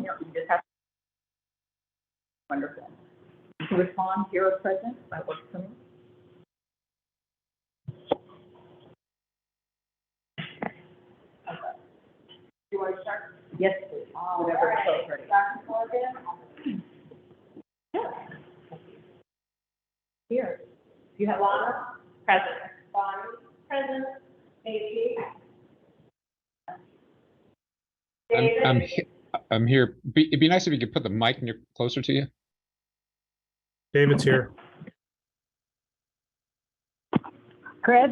You just have wonderful. To respond, here or present, that works for me. Do you want to start? Yes, please. Whatever is ready. Dr. Morgan? Yeah. Here. You have Lana? Present. Bonnie? Present. Casey? I'm here. It'd be nice if you could put the mic closer to you. David's here. Chris?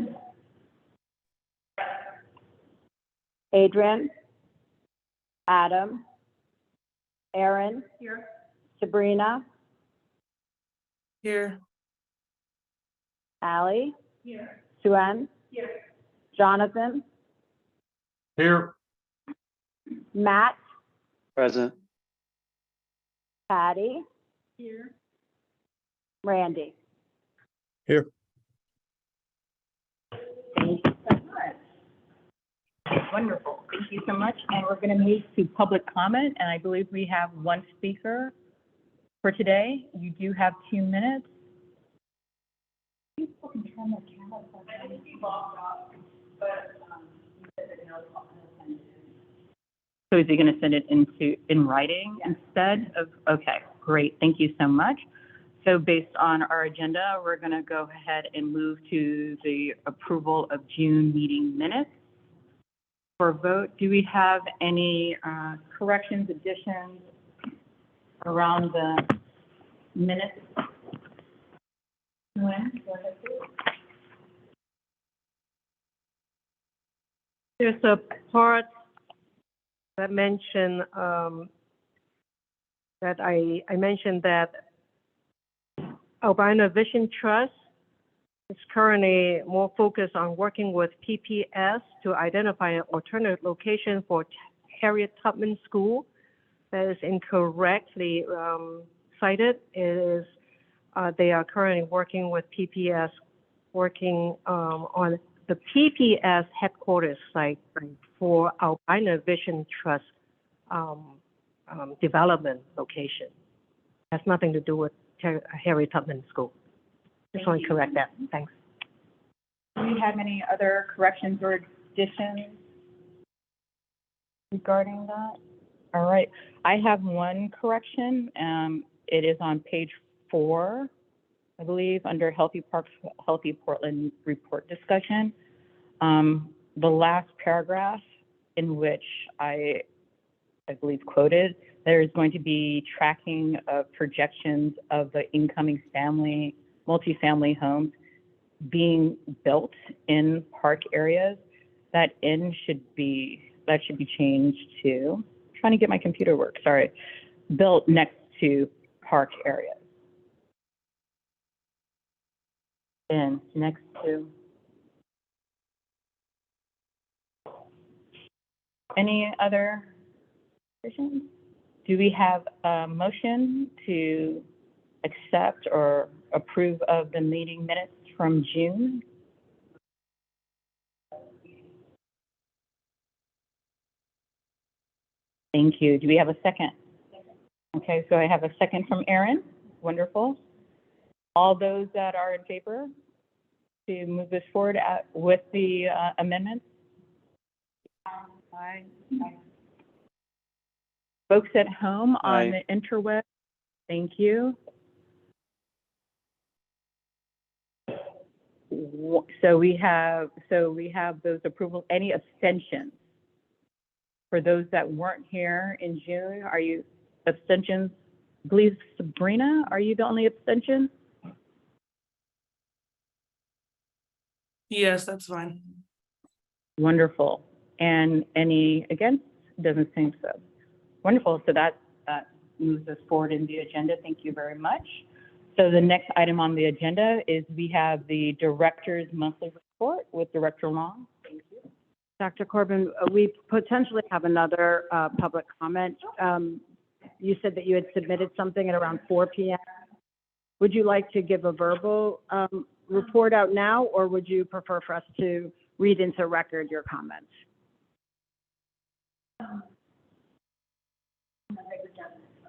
Adrian? Adam? Aaron? Here. Sabrina? Here. Allie? Here. Suen? Here. Jonathan? Here. Matt? Present. Patty? Here. Randy? Here. Thank you so much. Wonderful. Thank you so much. And we're going to move to public comment. And I believe we have one speaker for today. You do have 2 minutes. People can turn their cameras on. I think you logged off, but so is he going to send it in writing instead of? Okay, great. Thank you so much. So based on our agenda, we're going to go ahead and move to the approval of June meeting minutes. For vote, do we have any corrections, additions around the minutes? When? Go ahead, please. There's a part that mentioned that I mentioned that Albina Vision Trust is currently more focused on working with PPS to identify an alternate location for Harriet Tubman School. That is incorrectly cited. It is they are currently working with PPS, working on the PPS headquarters site for Albina Vision Trust development location. Has nothing to do with Harriet Tubman School. Just want to correct that. Thanks. Do we have any other corrections or additions regarding that? All right. I have one correction. It is on page 4, I believe, under Healthy Parks, Healthy Portland report discussion. The last paragraph in which I believe quoted, there is going to be tracking of projections of the incoming multifamily homes being built in park areas. That should be changed to, trying to get my computer to work, sorry, built next to park areas. And next to. Any other additions? Do we have a motion to accept or approve of the meeting minutes from June? Thank you. Do we have a second? Okay, so I have a second from Aaron. Wonderful. All those that are in favor to move this forward with the amendments? Aye. Folks at home on the interweb, thank you. So we have those approvals. Any abstentions? For those that weren't here in June, are you abstentions? I believe Sabrina, are you the only abstention? Yes, that's fine. Wonderful. And any against? Doesn't seem so. Wonderful. So that moves us forward in the agenda. Thank you very much. So the next item on the agenda is we have the director's monthly report with Director Long. Thank you. Dr. Corbin, we potentially have another public comment. You said that you had submitted something at around 4 p.m. Would you like to give a verbal report out now, or would you prefer for us to read into record your comments?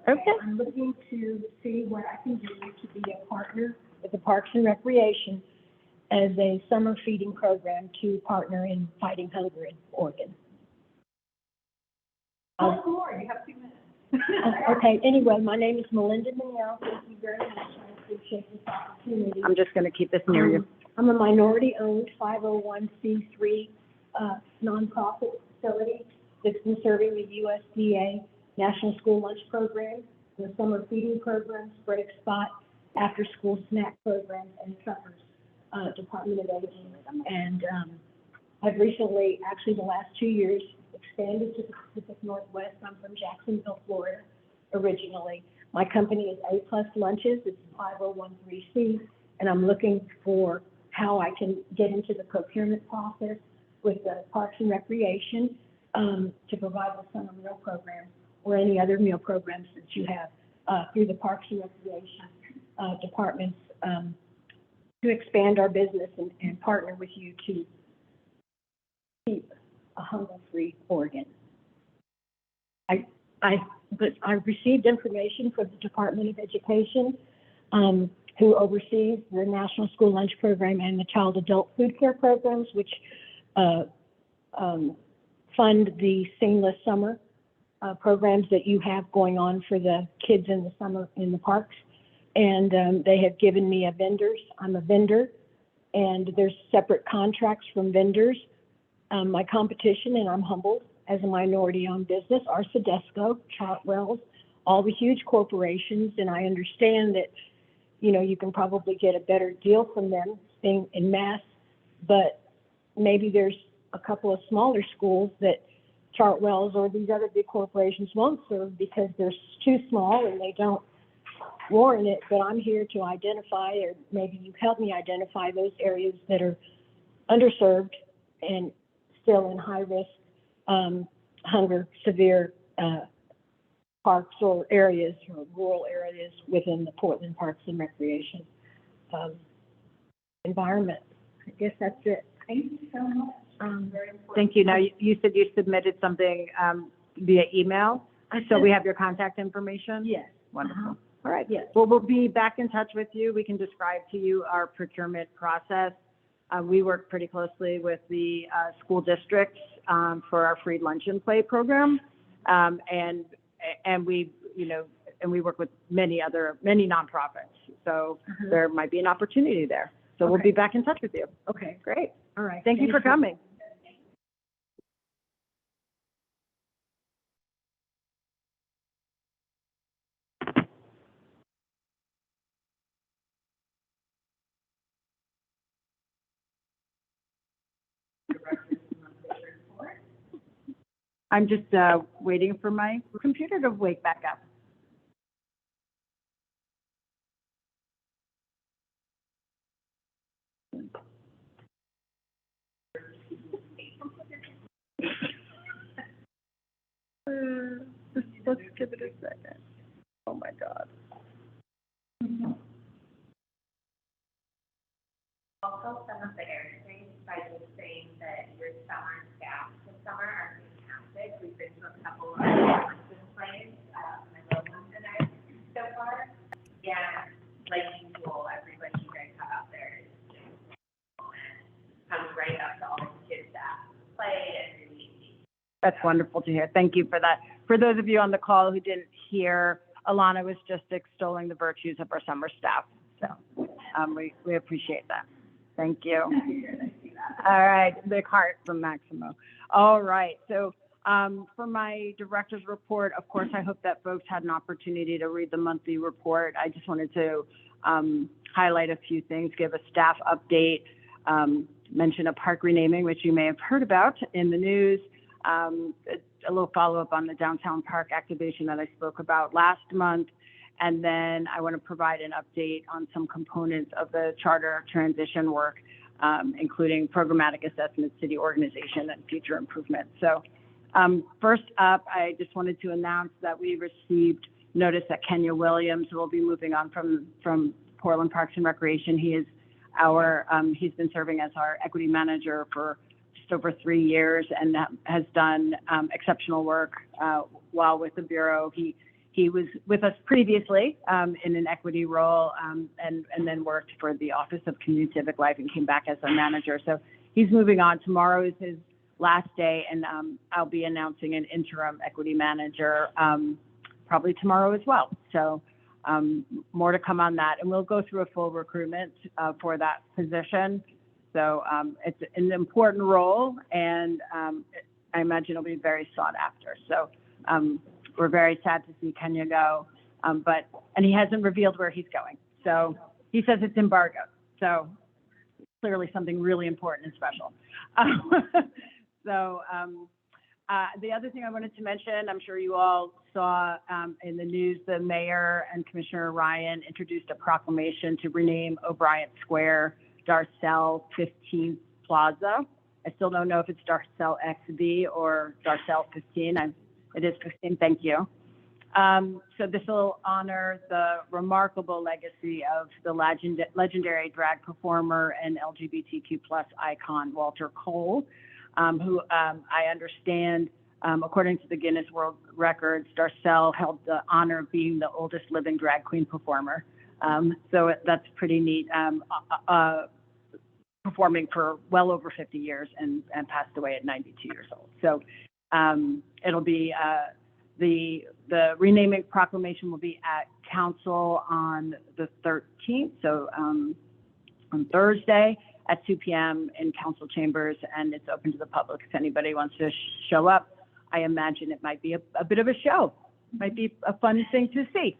Okay. I'm looking to see what I can do to be a partner with the Parks and Recreation as a summer feeding program to partner in fighting hunger in Oregon. You have 2 minutes. Okay, anyway, my name is Melinda Manel. Thank you very much. I appreciate this opportunity. I'm just going to keep this near you. I'm a minority-owned 501c3 nonprofit facility that's been serving the USDA National School Lunch Program, the summer feeding programs, break spot, after-school snack programs, and suppers, Department of Aging. And I've recently, actually the last 2 years, expanded to the Pacific Northwest. I'm from Jacksonville, Florida, originally. My company is A+ Lunches. It's 501(c)(3), and I'm looking for how I can get into the procurement process with the Parks and Recreation to provide the summer meal program or any other meal programs that you have through the Parks and Recreation departments to expand our business and partner with you to keep a hunger-free Oregon. I received information from the Department of Education, who oversees the National School Lunch Program and the Child Adult Food Care Programs, which fund the Seamless Summer programs that you have going on for the kids in the summer in the parks. And they have given me a vendors. I'm a vendor, and there's separate contracts from vendors. My competition, and I'm humbled as a minority-owned business, are Sodexo, Chartwells, all the huge corporations, and I understand that, you know, you can probably get a better deal from them being in mass, but maybe there's a couple of smaller schools that Chartwells or these other big corporations won't serve because they're too small and they don't warrant it. But I'm here to identify, or maybe you help me identify, those areas that are underserved and still in high risk hunger, severe parks or areas or rural areas within the Portland Parks and Recreation environment. I guess that's it. Thank you so much. Thank you. Now, you said you submitted something via email, so we have your contact information? Yes. Wonderful. All right. Yes. Well, we'll be back in touch with you. We can describe to you our procurement process. We work pretty closely with the school districts for our free lunch and play program, and we, you know, and we work with many nonprofits. So there might be an opportunity there. So we'll be back in touch with you. Okay. Great. All right. Thank you for coming. I'm just waiting for my computer to wake back up. Let's give it a second. Oh my God. Also, some of the airstreams, by just saying that your summer staff this summer are fantastic. We've been to a couple of luncheon plays, my little ones and I so far. Yeah, like usual, everybody you guys have out there is just comes right up to all the kids that play and really. That's wonderful to hear. Thank you for that. For those of you on the call who didn't hear, Alana was just extolling the virtues of our summer staff. So we appreciate that. Thank you. All right, big heart from Maximo. All right, so for my director's report, of course, I hope that folks had an opportunity to read the monthly report. I just wanted to highlight a few things, give a staff update, mention a park renaming, which you may have heard about in the news, a little follow-up on the downtown park activation that I spoke about last month. And then I want to provide an update on some components of the charter transition work, including programmatic assessment, city organization, and future improvements. So first up, I just wanted to announce that we received notice that Kenya Williams will be moving on from Portland Parks and Recreation. He is he's been serving as our equity manager for just over 3 years and has done exceptional work while with the Bureau. he was with us previously in an equity role and then worked for the Office of Community Civic Life and came back as a manager. So he's moving on. Tomorrow is his last day, and I'll be announcing an interim equity manager probably tomorrow as well. So more to come on that. And we'll go through a full recruitment for that position. So it's an important role, and I imagine it'll be very sought after. So we're very sad to see Kenya go, and he hasn't revealed where he's going. So he says it's embargoed. So clearly something really important and special. The other thing I wanted to mention, I'm sure you all saw in the news, the mayor and Commissioner Ryan introduced a proclamation to rename O'Brien Square Darcel 15th Plaza. I still don't know if it's Darcel XB or Darcel 15. It is 15, thank you. So this will honor the remarkable legacy of the legendary drag performer and LGBTQ+ icon, Walter Cole, who I understand, according to the Guinness World Records, Darcel held the honor of being the oldest living drag queen performer. So that's pretty neat. Performing for well over 50 years and passed away at 92 years old. So it'll be the renaming proclamation will be at council on the 13th. So on Thursday at 2 p.m. in council chambers, and it's open to the public if anybody wants to show up. I imagine it might be a bit of a show. Might be a fun thing to see.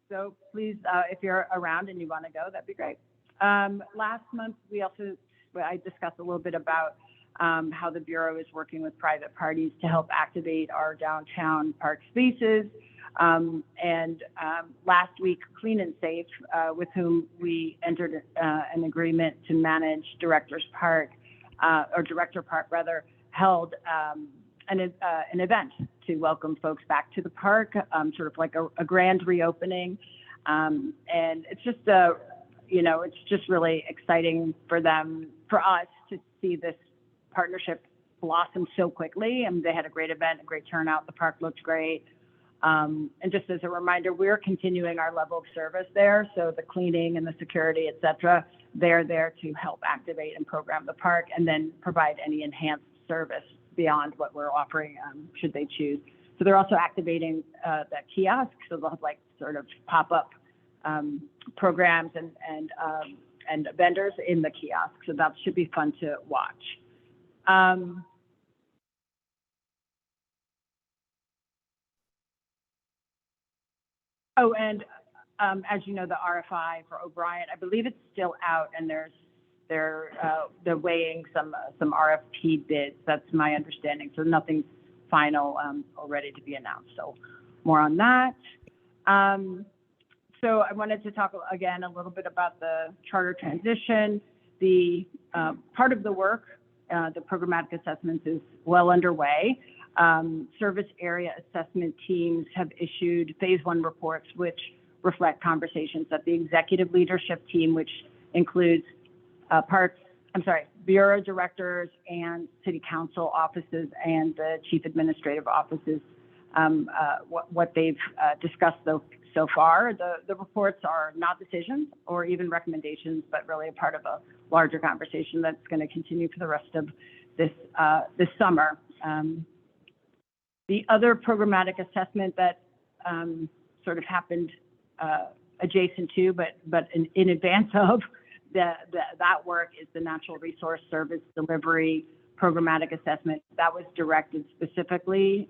So please, if you're around and you want to go, that'd be great. Last month, I discussed a little bit about how the Bureau is working with private parties to help activate our downtown park spaces. Last week, Clean and Safe, with whom we entered an agreement to manage Director Park, held an event to welcome folks back to the park, sort of like a grand reopening. And it's just it's just really exciting for us to see this partnership blossom so quickly. And they had a great event, a great turnout. The park looked great. And just as a reminder, we're continuing our level of service there. So the cleaning and the security, et cetera, they're there to help activate and program the park and then provide any enhanced service beyond what we're offering, should they choose. So they're also activating that kiosk. So they'll have like sort of pop-up programs and vendors in the kiosk. So that should be fun to watch. Oh, and as you know, the RFI for O'Brien, I believe it's still out, and they're weighing some RFP bids. That's my understanding. So nothing's final or ready to be announced. So more on that. So I wanted to talk again a little bit about the charter transition. The part of the work, the programmatic assessments, is well underway. Service area assessment teams have issued phase 1 reports, which reflect conversations that the executive leadership team, which includes bureau directors and city council offices and the chief administrative offices, what they've discussed so far. The reports are not decisions or even recommendations, but really a part of a larger conversation that's going to continue for the rest of this summer. The other programmatic assessment that sort of happened adjacent to, but in advance of that work, is the Natural Resource Service Delivery Programmatic Assessment. That was directed specifically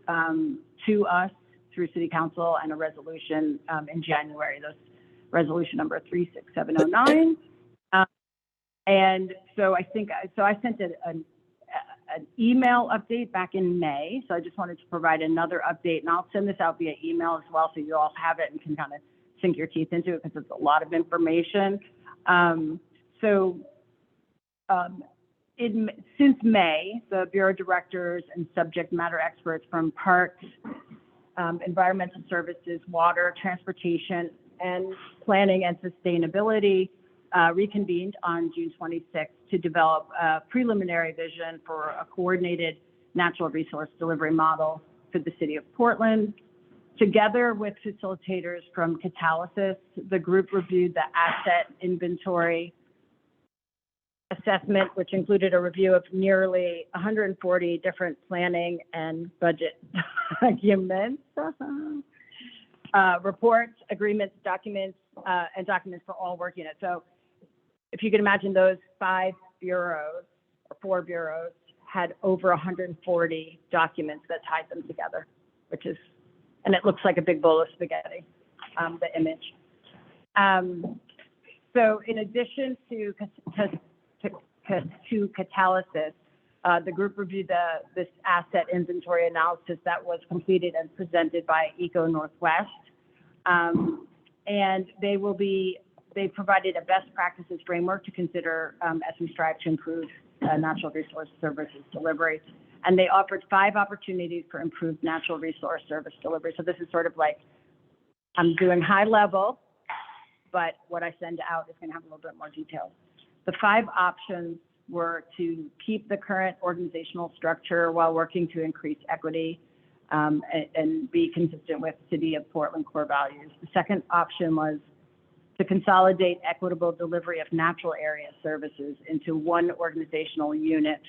to us through City Council and a resolution in January. That's resolution number 36709. And so I sent an email update back in May. So I just wanted to provide another update, and I'll send this out via email as well, so you all have it and can kind of sink your teeth into it, because it's a lot of information. Since May, the Bureau directors and subject matter experts from parks, environmental services, water, transportation, and planning and sustainability reconvened on June 26th to develop a preliminary vision for a coordinated natural resource delivery model for the city of Portland. Together with facilitators from Catalysis, the group reviewed the asset inventory assessment, which included a review of nearly 140 different planning and budget documents, reports, agreements, documents, and documents for all work units. So if you can imagine, those 5 bureaus or 4 bureaus had over 140 documents that tied them together, which is, and it looks like a big bowl of spaghetti, the image. So in addition to Catalysis, the group reviewed this asset inventory analysis that was completed and presented by Eco Northwest. And they provided a best practices framework to consider as we strive to improve natural resource services delivery. And they offered 5 opportunities for improved natural resource service delivery. So this is sort of like, I'm doing high level, but what I send out is going to have a little bit more detail. The 5 options were to keep the current organizational structure while working to increase equity and be consistent with City of Portland core values. The second option was to consolidate equitable delivery of natural area services into one organizational unit.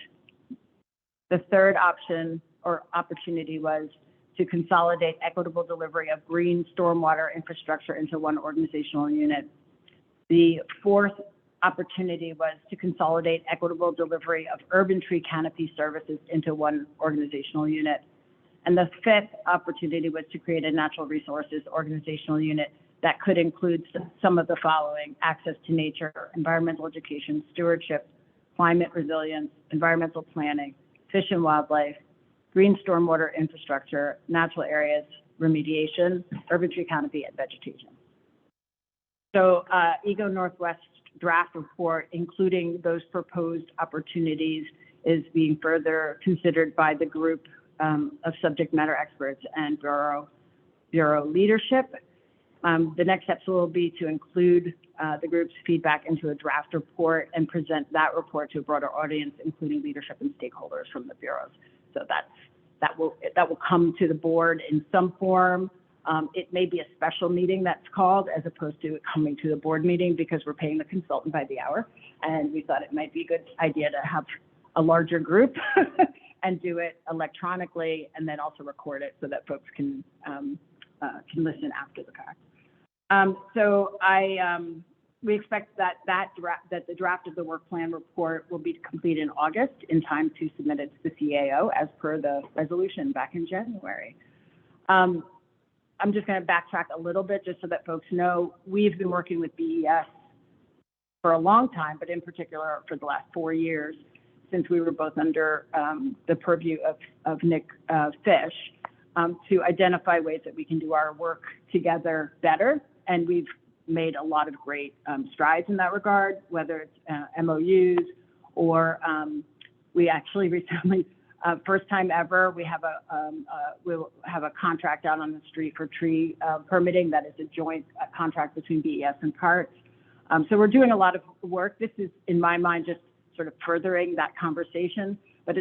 The third option or opportunity was to consolidate equitable delivery of green stormwater infrastructure into one organizational unit. The fourth opportunity was to consolidate equitable delivery of urban tree canopy services into one organizational unit. And the fifth opportunity was to create a natural resources organizational unit that could include some of the following: access to nature, environmental education, stewardship, climate resilience, environmental planning, fish and wildlife, green stormwater infrastructure, natural areas remediation, urban tree canopy, and vegetation. So Eco Northwest draft report, including those proposed opportunities, is being further considered by the group of subject matter experts and Bureau leadership. The next steps will be to include the group's feedback into a draft report and present that report to a broader audience, including leadership and stakeholders from the bureaus. So that will come to the board in some form. It may be a special meeting that's called as opposed to it coming to the board meeting, because we're paying the consultant by the hour. And we thought it might be a good idea to have a larger group and do it electronically, and then also record it so that folks can listen after the fact. We expect that the draft of the work plan report will be complete in August, in time to submit it to the CAO as per the resolution back in January. I'm just going to backtrack a little bit just so that folks know we've been working with BES for a long time, but in particular for the last 4 years, since we were both under the purview of Nick Fish, to identify ways that we can do our work together better. And we've made a lot of great strides in that regard, whether it's MOUs or we actually recently, first time ever, we'll have a contract out on the street for tree permitting that is a joint contract between BES and CART. So we're doing a lot of work. This is, in my mind, just sort of furthering that conversation, but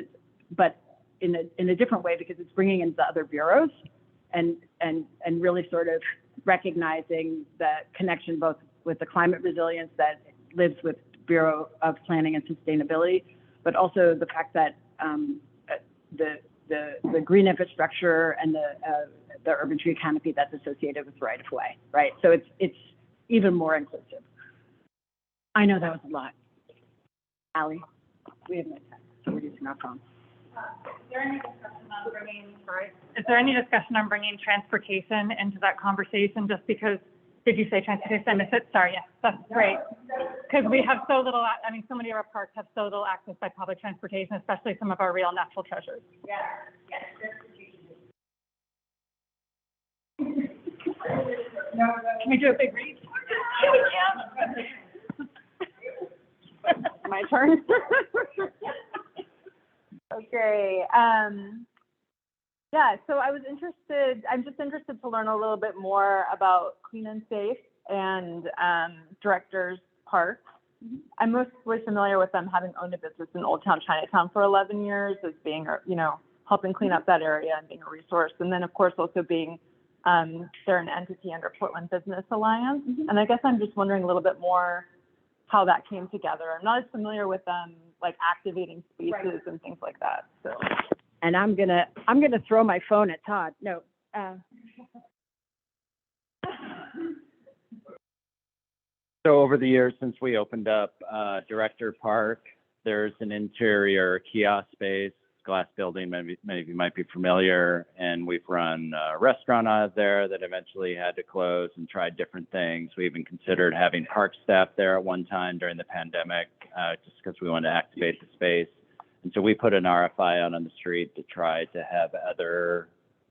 in a different way, because it's bringing in the other bureaus and really sort of recognizing the connection both with the climate resilience that lives with Bureau of Planning and Sustainability, but also the fact that the green infrastructure and the urban tree canopy that's associated with right of way, right? So it's even more inclusive. I know that was a lot. Allie, we have no time, so we're using our phone. Is there any discussion on bringing transportation into that conversation? Just because, did you say transportation? I missed it. Sorry. Yes, that's great. Because we have so little, so many of our parks have so little access by public transportation, especially some of our real natural treasures. Yes, Can we do a big read? My turn. Okay. Yeah, so I'm just interested to learn a little bit more about Clean and Safe and Directors Park. I'm mostly familiar with them having owned a business in Old Town Chinatown for 11 years as being, helping clean up that area and being a resource. And then, of course, also being, they're an entity under Portland Business Alliance. And I guess I'm just wondering a little bit more how that came together. I'm not as familiar with them, like activating spaces and things like that, so. And I'm gonna throw my phone at Todd. No. So over the years since we opened up Director Park, there's an interior kiosk space, glass building, many of you might be familiar, and we've run a restaurant out of there that eventually had to close and tried different things. We even considered having park staff there at one time during the pandemic, just because we wanted to activate the space. And so we put an RFI out on the street to try to have other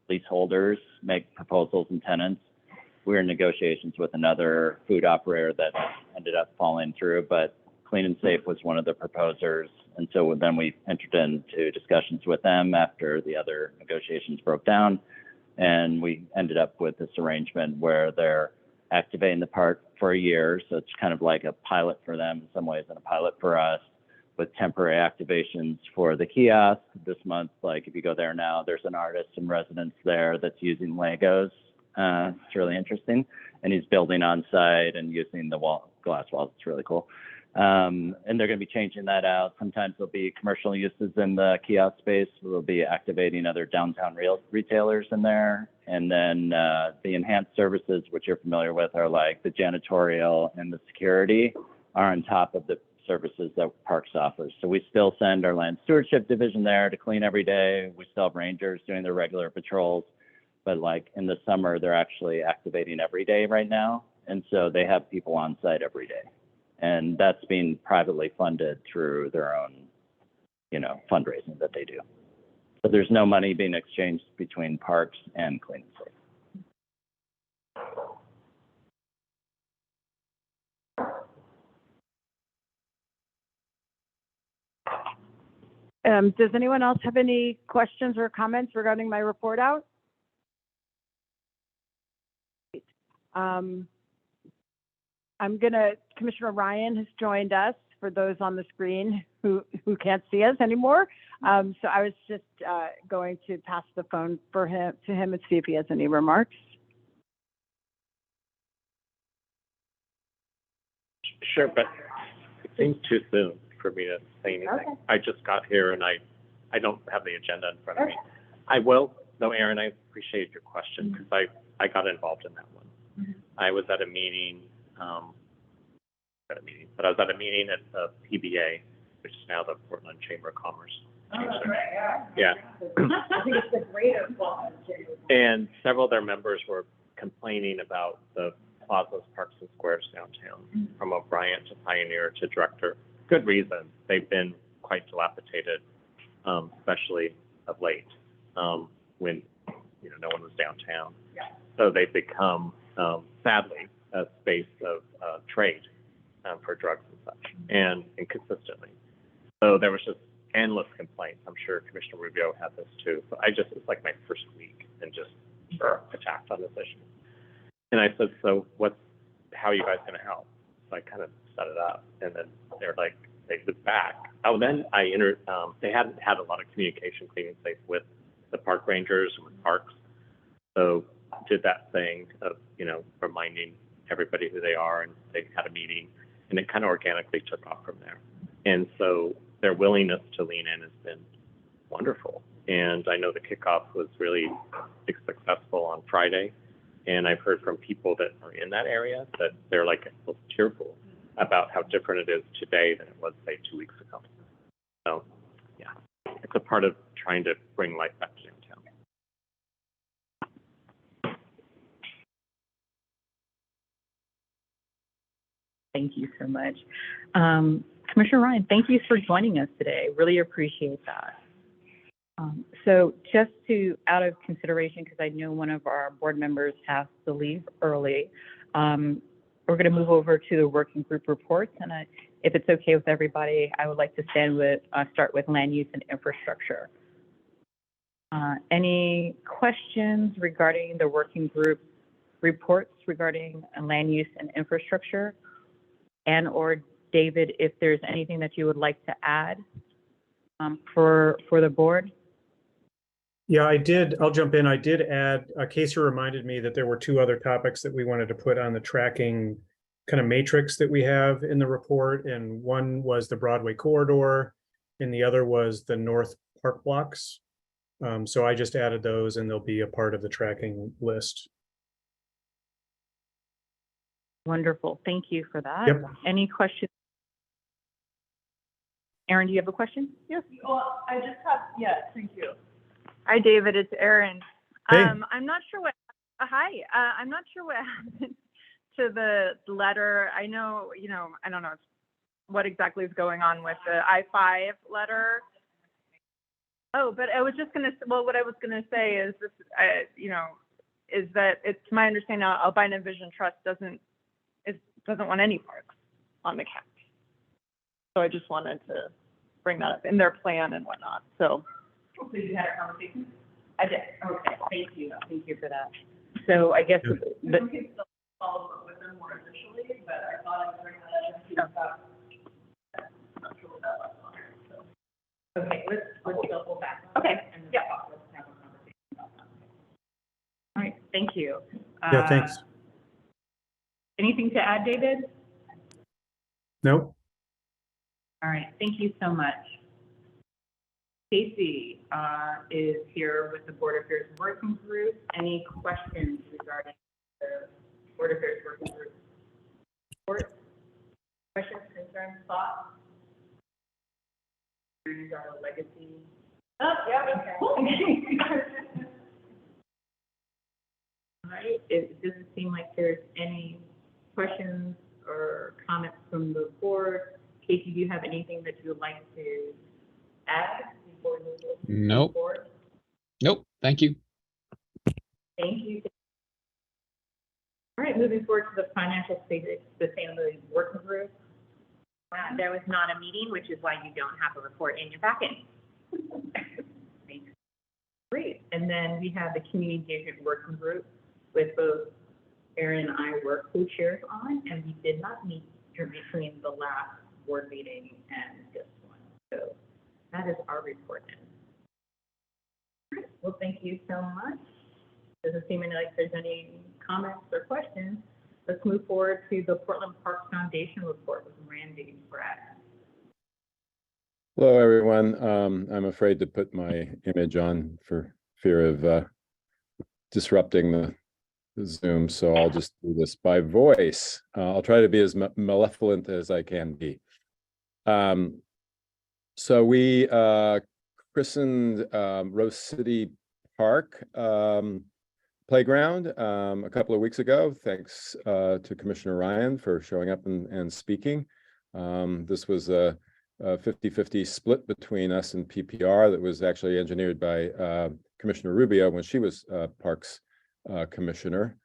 leaseholders make proposals and tenants. We were in negotiations with another food operator that ended up falling through, but Clean and Safe was one of the proposers. And so then we entered into discussions with them after the other negotiations broke down. And we ended up with this arrangement where they're activating the park for a year. So it's kind of like a pilot for them in some ways and a pilot for us, with temporary activations for the kiosk. This month, like if you go there now, there's an artist in residence there that's using Legos. It's really interesting. And he's building on site and using the glass walls. It's really cool. And they're going to be changing that out. Sometimes there'll be commercial uses in the kiosk space. We'll be activating other downtown retailers in there. And then the enhanced services, which you're familiar with, are like the janitorial and the security are on top of the services that Parks offers. So we still send our land stewardship division there to clean every day. We still have rangers doing their regular patrols, but like in the summer, they're actually activating every day right now. And so they have people on site every day. And that's being privately funded through their own, fundraising that they do. So there's no money being exchanged between Parks and Clean and Safe. Does anyone else have any questions or comments regarding my report out? Commissioner Ryan has joined us, for those on the screen who can't see us anymore. So I was just going to pass the phone to him and see if he has any remarks. Sure, but it seems too soon for me to say anything. Okay. I just got here and I don't have the agenda in front of me. I will, though, Aaron, I appreciate your question because I got involved in that one. I was at a meeting, but I was at a meeting at the PBA, which is now the Portland Chamber of Commerce. Yeah. I think it's the greater Portland Chamber. And several of their members were complaining about the plazas, parks, and squares downtown, from O'Brien to Pioneer to Director. Good reason. They've been quite dilapidated, especially of late, when no one was downtown. Yeah. So they've become, sadly, a space of trade for drugs and such, and consistently. So there was just endless complaints. I'm sure Commissioner Rubio had this too. So it's like my first week and just attacked on this issue. And I said, so how are you guys going to help? So I kind of set it up, and then they're like, they was back. Oh, then they hadn't had a lot of communication, Clean and Safe, with the park rangers and with parks. So did that thing of, reminding everybody who they are, and they had a meeting, and it kind of organically took off from there. And so their willingness to lean in has been wonderful. And I know the kickoff was really successful on Friday. And I've heard from people that are in that area that they're like tearful about how different it is today than it was, say, 2 weeks ago. So, yeah, it's a part of trying to bring life back to downtown. Thank you so much. Commissioner Ryan, thank you for joining us today. Really appreciate that. So just out of consideration, because I know one of our board members has to leave early, we're going to move over to the working group reports. And if it's okay with everybody, I would like to start with land use and infrastructure. Any questions regarding the working group reports regarding land use and infrastructure? And or David, if there's anything that you would like to add for the board? Yeah, I did. I'll jump in. I did add, Casey reminded me that there were two other topics that we wanted to put on the tracking kind of matrix that we have in the report. And one was the Broadway corridor and the other was the North Park blocks. So I just added those and they'll be a part of the tracking list. Wonderful. Thank you for that. Yep. Any questions? Erin, do you have a question? Yes, well, I just have, yeah, thank you. Hi, David, it's Erin. Hey. I'm not sure what, hi, I'm not sure what happened to the letter. I know, I don't know what exactly is going on with the I-5 letter. Oh, but I was just gonna, well, what I was gonna say is this, is that it's my understanding now Albina Vision Trust doesn't want any parks on the cap. So I just wanted to bring that up in their plan and whatnot, so. So you had a conversation? I did. Okay, thank you. Thank you for that. So I guess, but, We can still follow up with them more officially, but I thought I would bring that up to you about. Not sure what that was on there, so. okay, let's go pull back. Okay, And then yeah. let's have a conversation about that. All right, thank you. Yeah, thanks. Anything to add, David? Nope. All right, thank you so much. Casey is here with the Board Affairs Working Group. Any questions regarding the Board Affairs Working Group report? Questions, concerns, thoughts? Concerns on the legacy? Oh, yeah, okay. All right, it doesn't seem like there's any questions or comments from the board. Casey, do you have anything that you would like to add before we move to the Nope. board? Nope, thank you. Thank you. All right, moving forward to the financial sustainability working group. There was not a meeting, which is why you don't have a report in your packet. Thanks. Great, and then we have the community engagement working group with both Erin and I were co-chairs on, and we did not meet between the last board meeting and this one. So that is our report then. All right, well, thank you so much. Doesn't seem like there's any comments or questions. Let's move forward to the Portland Parks Foundation report with Randy Brad. Hello, everyone. I'm afraid to put my image on for fear of disrupting the Zoom, so I'll just do this by voice. I'll try to be as malevolent as I can be. So we christened Rose City Park Playground a couple of weeks ago. Thanks to Commissioner Ryan for showing up and speaking. This was a 50-50 split between us and PPR that was actually engineered by Commissioner Rubio when she was Parks Commissioner.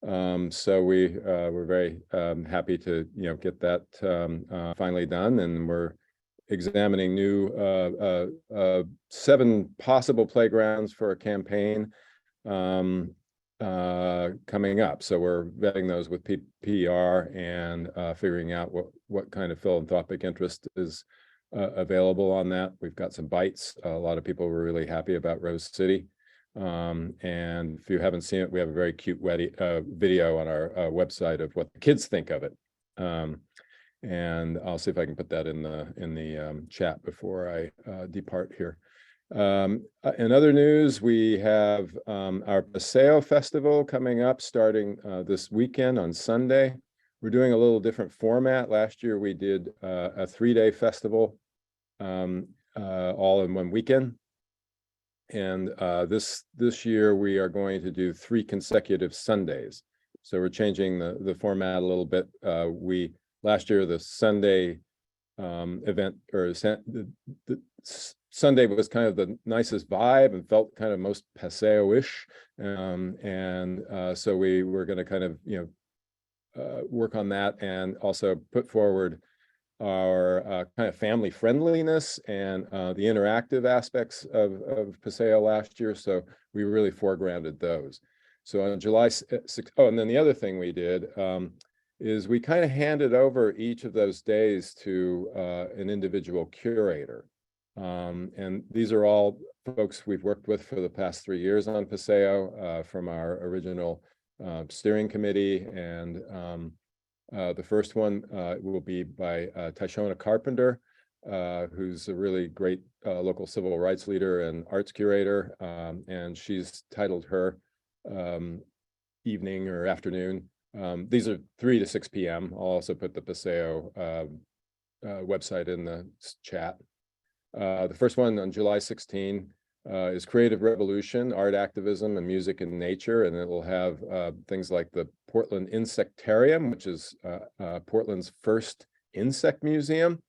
So we were very happy to get that finally done, and we're examining new 7 possible playgrounds for a campaign coming up. So we're vetting those with PPR and figuring out what kind of philanthropic interest is available on that. We've got some bites. A lot of people were really happy about Rose City. And if you haven't seen it, we have a very cute video on our website of what the kids think of it. And I'll see if I can put that in the chat before I depart here. In other news, we have our Paseo Festival coming up starting this weekend on Sunday. We're doing a little different format. Last year we did a 3-day festival all in one weekend. And this year we are going to do 3 consecutive Sundays. So we're changing the format a little bit. Last year the Sunday event, or the Sunday was kind of the nicest vibe and felt kind of most Paseo-ish. So we were going to kind of work on that and also put forward our kind of family friendliness and the interactive aspects of Paseo last year. So we really foregrounded those. So on July 6th, oh, and then the other thing we did is we kind of handed over each of those days to an individual curator. And these are all folks we've worked with for the past 3 years on Paseo from our original steering committee. And the first one will be by Tyshona Carpenter, who's a really great local civil rights leader and arts curator. And she's titled her evening or afternoon. These are 3 to 6 p.m. I'll also put the Paseo website in the chat. The first one on July 16 is Creative Revolution, Art Activism and Music in Nature. And it will have things like the Portland Insectarium, which is Portland's first insect museum,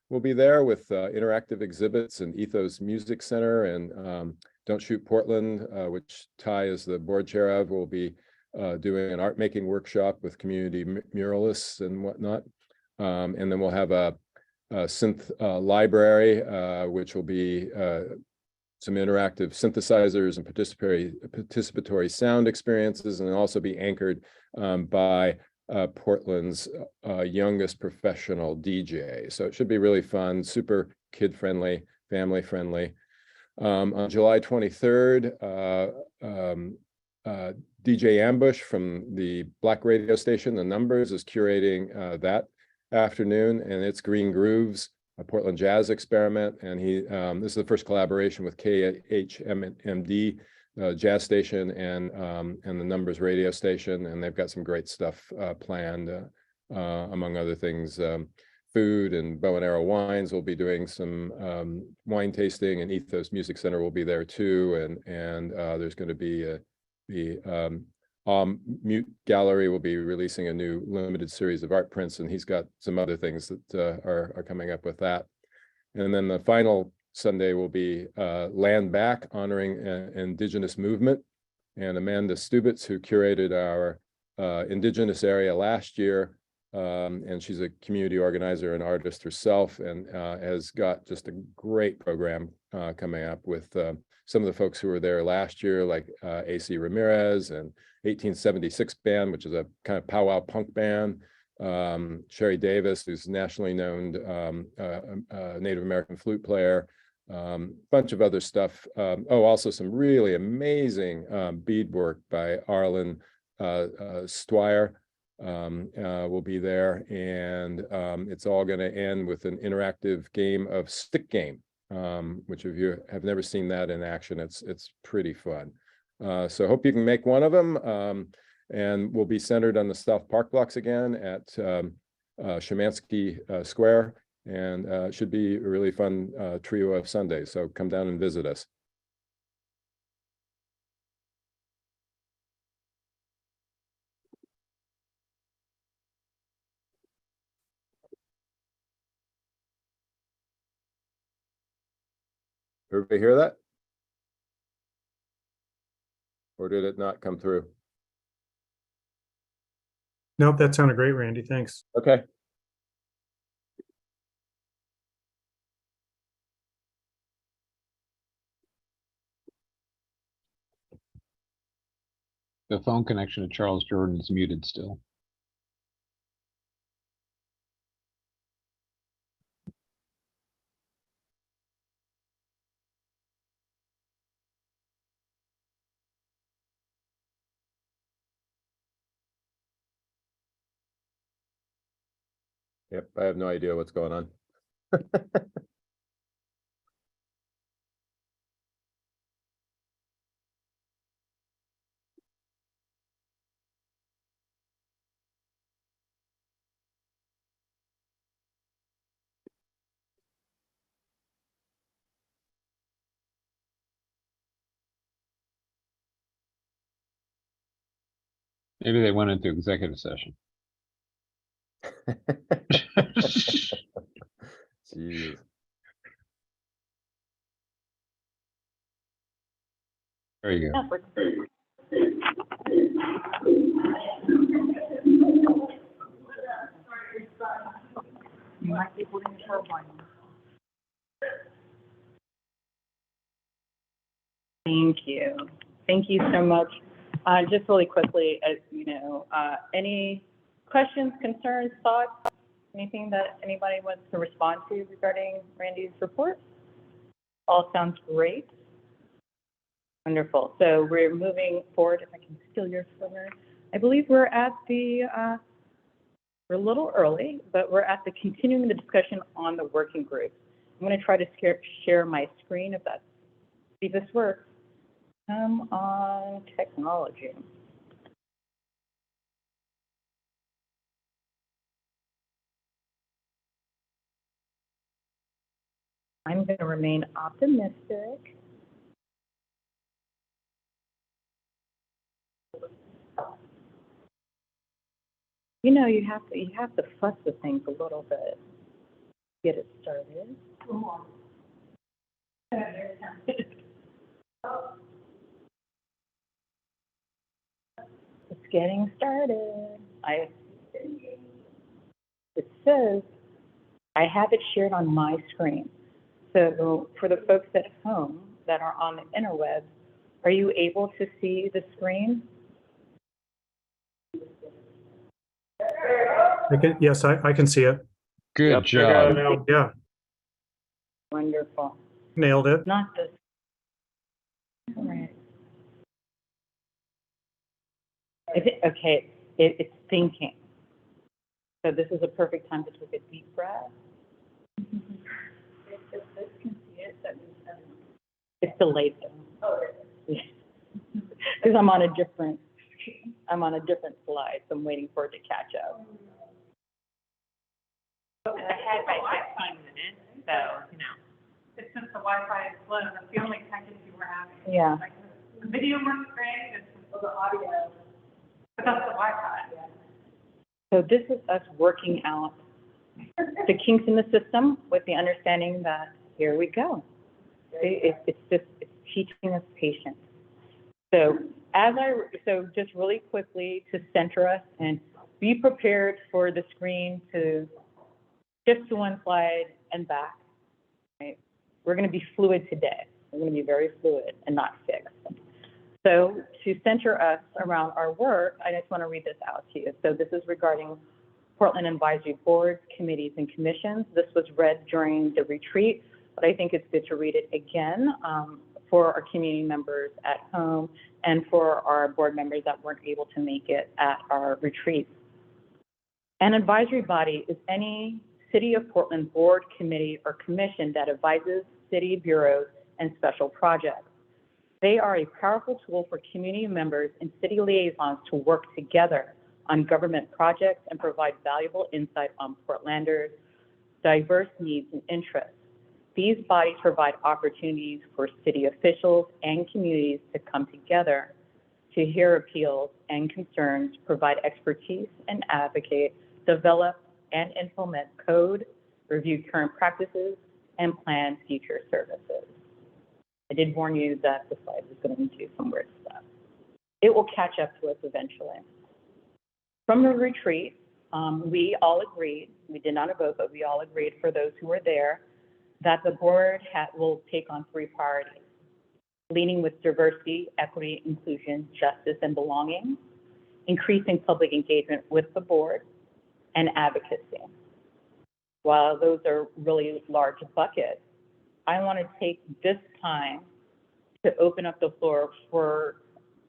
will be there with interactive exhibits and Ethos Music Center. And Don't Shoot Portland, which Ty is the board chair of, will be doing an art making workshop with community muralists and whatnot. And then we'll have a synth library, which will be some interactive synthesizers and participatory sound experiences, and also be anchored by Portland's youngest professional DJ. So it should be really fun, super kid-friendly, family-friendly. On July 23rd, DJ Ambush from the Black radio station, The Numbers, is curating that afternoon, and it's Green Grooves, a Portland jazz experiment. And this is the first collaboration with KHMD jazz station and the Numbers radio station, and they've got some great stuff planned, among other things. Food and Bow and Arrow Wines will be doing some wine tasting, and Ethos Music Center will be there too. And there's going to be the Mute Gallery will be releasing a new limited series of art prints, and he's got some other things that are coming up with that. And then the final Sunday will be Land Back, honoring an Indigenous movement. And Amanda Stubitz, who curated our Indigenous area last year, and she's a community organizer and artist herself, and has got just a great program coming up with some of the folks who were there last year, like AC Ramirez and 1876 Band, which is a kind of powwow punk band. Sherry Davis, who's nationally known Native American flute player. Bunch of other stuff. Also some really amazing beadwork by Arlen Stwyer will be there. And it's all going to end with an interactive game of stick game, which if you have never seen that in action, it's pretty fun. So I hope you can make one of them. And we'll be centered on the South Park blocks again at Szymanski Square. And it should be a really fun trio of Sundays. So come down and visit us. Everybody hear that? Or did it not come through? Nope, that sounded great, Randy. Thanks. Okay. The phone connection to Charles Jordan is muted still. Yep, I have no idea what's going on. Maybe they went into executive session. Jeez. There you go. You might be holding the turbine. Thank you. Thank you so much. Just really quickly, as you know, any questions, concerns, thoughts, anything that anybody wants to respond to regarding Randy's report? All sounds great. Wonderful. So we're moving forward. If I can steal your slide. I believe we're at the, we're a little early, but we're at the continuing the discussion on the working group. I'm going to try to share my screen if that's, see if this works. Come on, technology. I'm going to remain optimistic. You know, you have to fuss with things a little bit. Get it started. It's getting started. It says I have it shared on my screen. So for the folks at home that are on the interwebs, are you able to see the screen? Yes, I can see it. Good Yep, job. Yeah, Wonderful. nailed it. Not this. All right. Okay, it's thinking. So this is a perfect time to take a deep breath. If this can see it, that means it's delayed though. Because I'm on a different slide, so I'm waiting for it to catch up. Ahead by 15 minutes, so, you know. It's just the Wi-Fi is slow, that's the only tech issue we're having. Yeah. Like, the video works great, it's the audio, but that's the Wi-Fi. So this is us working out the kinks in the system with the understanding that here we go. It's teaching us patience. So just really quickly to center us and be prepared for the screen to shift to one slide and back. Right? We're going to be fluid today. We're going to be very fluid and not fixed. So to center us around our work, I just want to read this out to you. So this is regarding Portland Advisory Boards, Committees, and Commissions. This was read during the retreat, but I think it's good to read it again for our community members at home and for our board members that weren't able to make it at our retreat. An advisory body is any City of Portland board, committee, or commission that advises city bureaus and special projects. They are a powerful tool for community members and city liaisons to work together on government projects and provide valuable insight on Portlanders' diverse needs and interests. These bodies provide opportunities for city officials and communities to come together to hear appeals and concerns, provide expertise and advocate, develop and implement code, review current practices, and plan future services. I did warn you that the slide was going to do some weird stuff. It will catch up to us eventually. From the retreat, we all agreed, we did not vote, but we all agreed for those who were there, that the board will take on 3 priorities: leading with diversity, equity, inclusion, justice, and belonging, increasing public engagement with the board, and advocacy. While those are really large buckets, I want to take this time to open up the floor for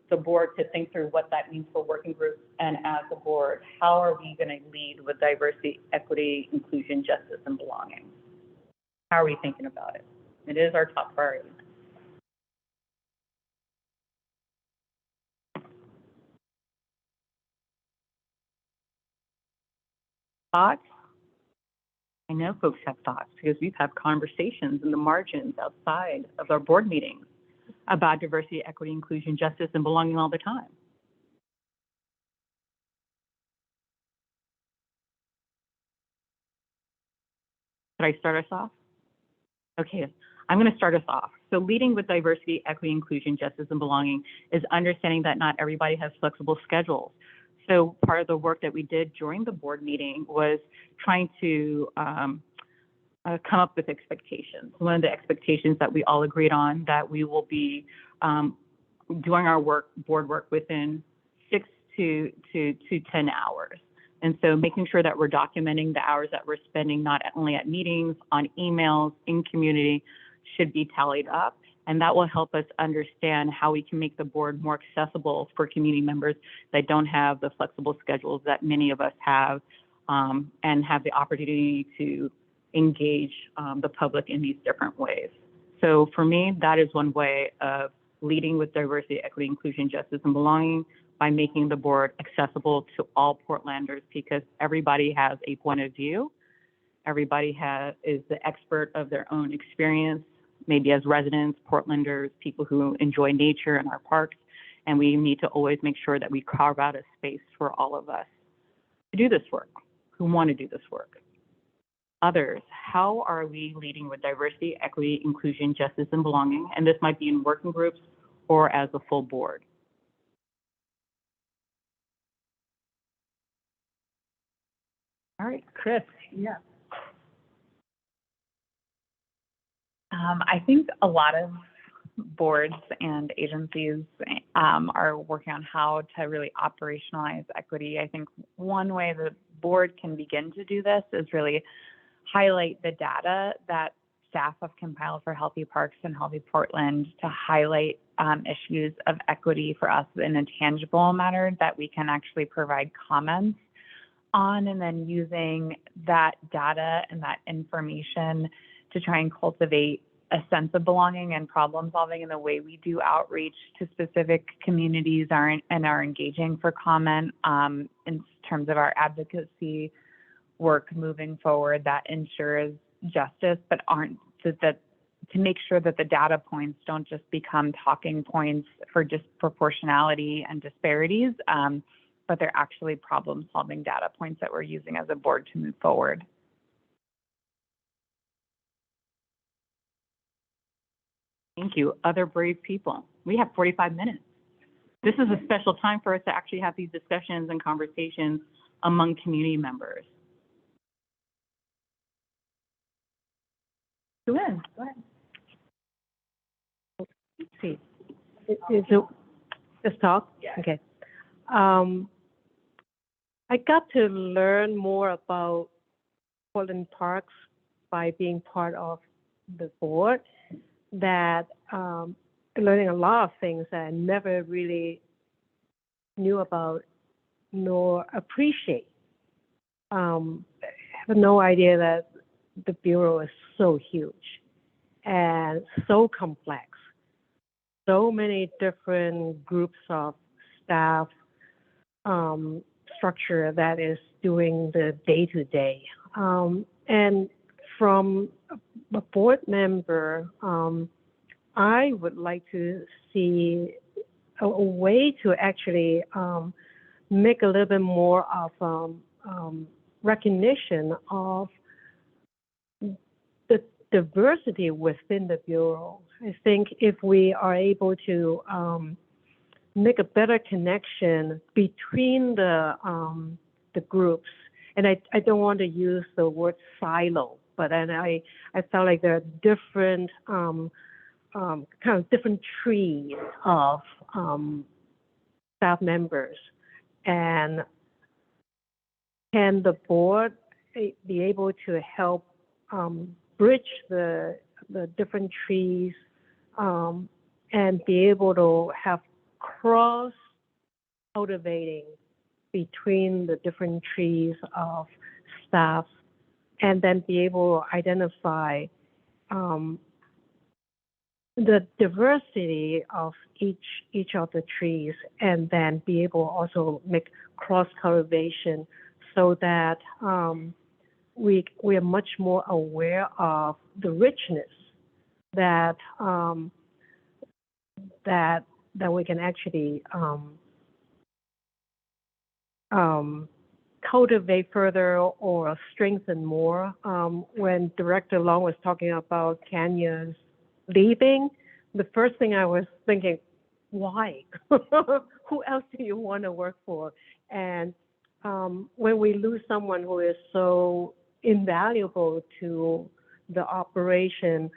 the board to think through what that means for working groups, and as a board, how are we going to lead with diversity, equity, inclusion, justice, and belonging? How are we thinking about it? It is our top priority. Thoughts? I know folks have thoughts because we've had conversations in the margins outside of our board meetings about diversity, equity, inclusion, justice, and belonging all the time. Should I start us off? Okay, I'm going to start us off. So leading with diversity, equity, inclusion, justice, and belonging is understanding that not everybody has flexible schedules. So part of the work that we did during the board meeting was trying to come up with expectations. One of the expectations that we all agreed on that we will be doing our board work within 6 to 10 hours. And so making sure that we're documenting the hours that we're spending, not only at meetings, on emails, in community, should be tallied up. And that will help us understand how we can make the board more accessible for community members that don't have the flexible schedules that many of us have, and have the opportunity to engage the public in these different ways. So for me, that is one way of leading with diversity, equity, inclusion, justice, and belonging, by making the board accessible to all Portlanders, because everybody has a point of view. Everybody is the expert of their own experience, maybe as residents, Portlanders, people who enjoy nature in our parks. And we need to always make sure that we carve out a space for all of us to do this work, who want to do this work. Others, how are we leading with diversity, equity, inclusion, justice, and belonging? And this might be in working groups or as a full board. All right, Chris. Yeah. I think a lot of boards and agencies are working on how to really operationalize equity. I think one way the board can begin to do this is really highlight the data that staff have compiled for Healthy Parks and Healthy Portland, to highlight issues of equity for us in a tangible manner that we can actually provide comments on, and then using that data and that information to try and cultivate a sense of belonging and problem solving in the way we do outreach to specific communities and are engaging for comment in terms of our advocacy work moving forward that ensures justice, but to make sure that the data points don't just become talking points for disproportionality and disparities, but they're actually problem-solving data points that we're using as a board to move forward. Thank you. Other brave people. We have 45 minutes. This is a special time for us to actually have these discussions and conversations among community members. Go ahead. Let's see. Is it just talk? Yeah. Okay. I got to learn more about Portland Parks by being part of the board, that learning a lot of things that I never really knew about nor appreciate. I have no idea that the Bureau is so huge and so complex. So many different groups of staff, structure that is doing the day-to-day. And from a board member, I would like to see a way to actually make a little bit more of recognition of the diversity within the Bureau. I think if we are able to make a better connection between the groups, and I don't want to use the word silo, but then I felt like there are different kind of different trees of staff members, and can the board be able to help bridge the different trees and be able to have cross cultivating between the different trees of staff, and then be able to identify the diversity of each of the trees, and then be able also make cross cultivation so that we are much more aware of the richness that that we can actually cultivate further or strengthen more. When Director Long was talking about Tanya's leaving, the first thing I was thinking, why? Who else do you want to work for? And when we lose someone who is so invaluable to the operation,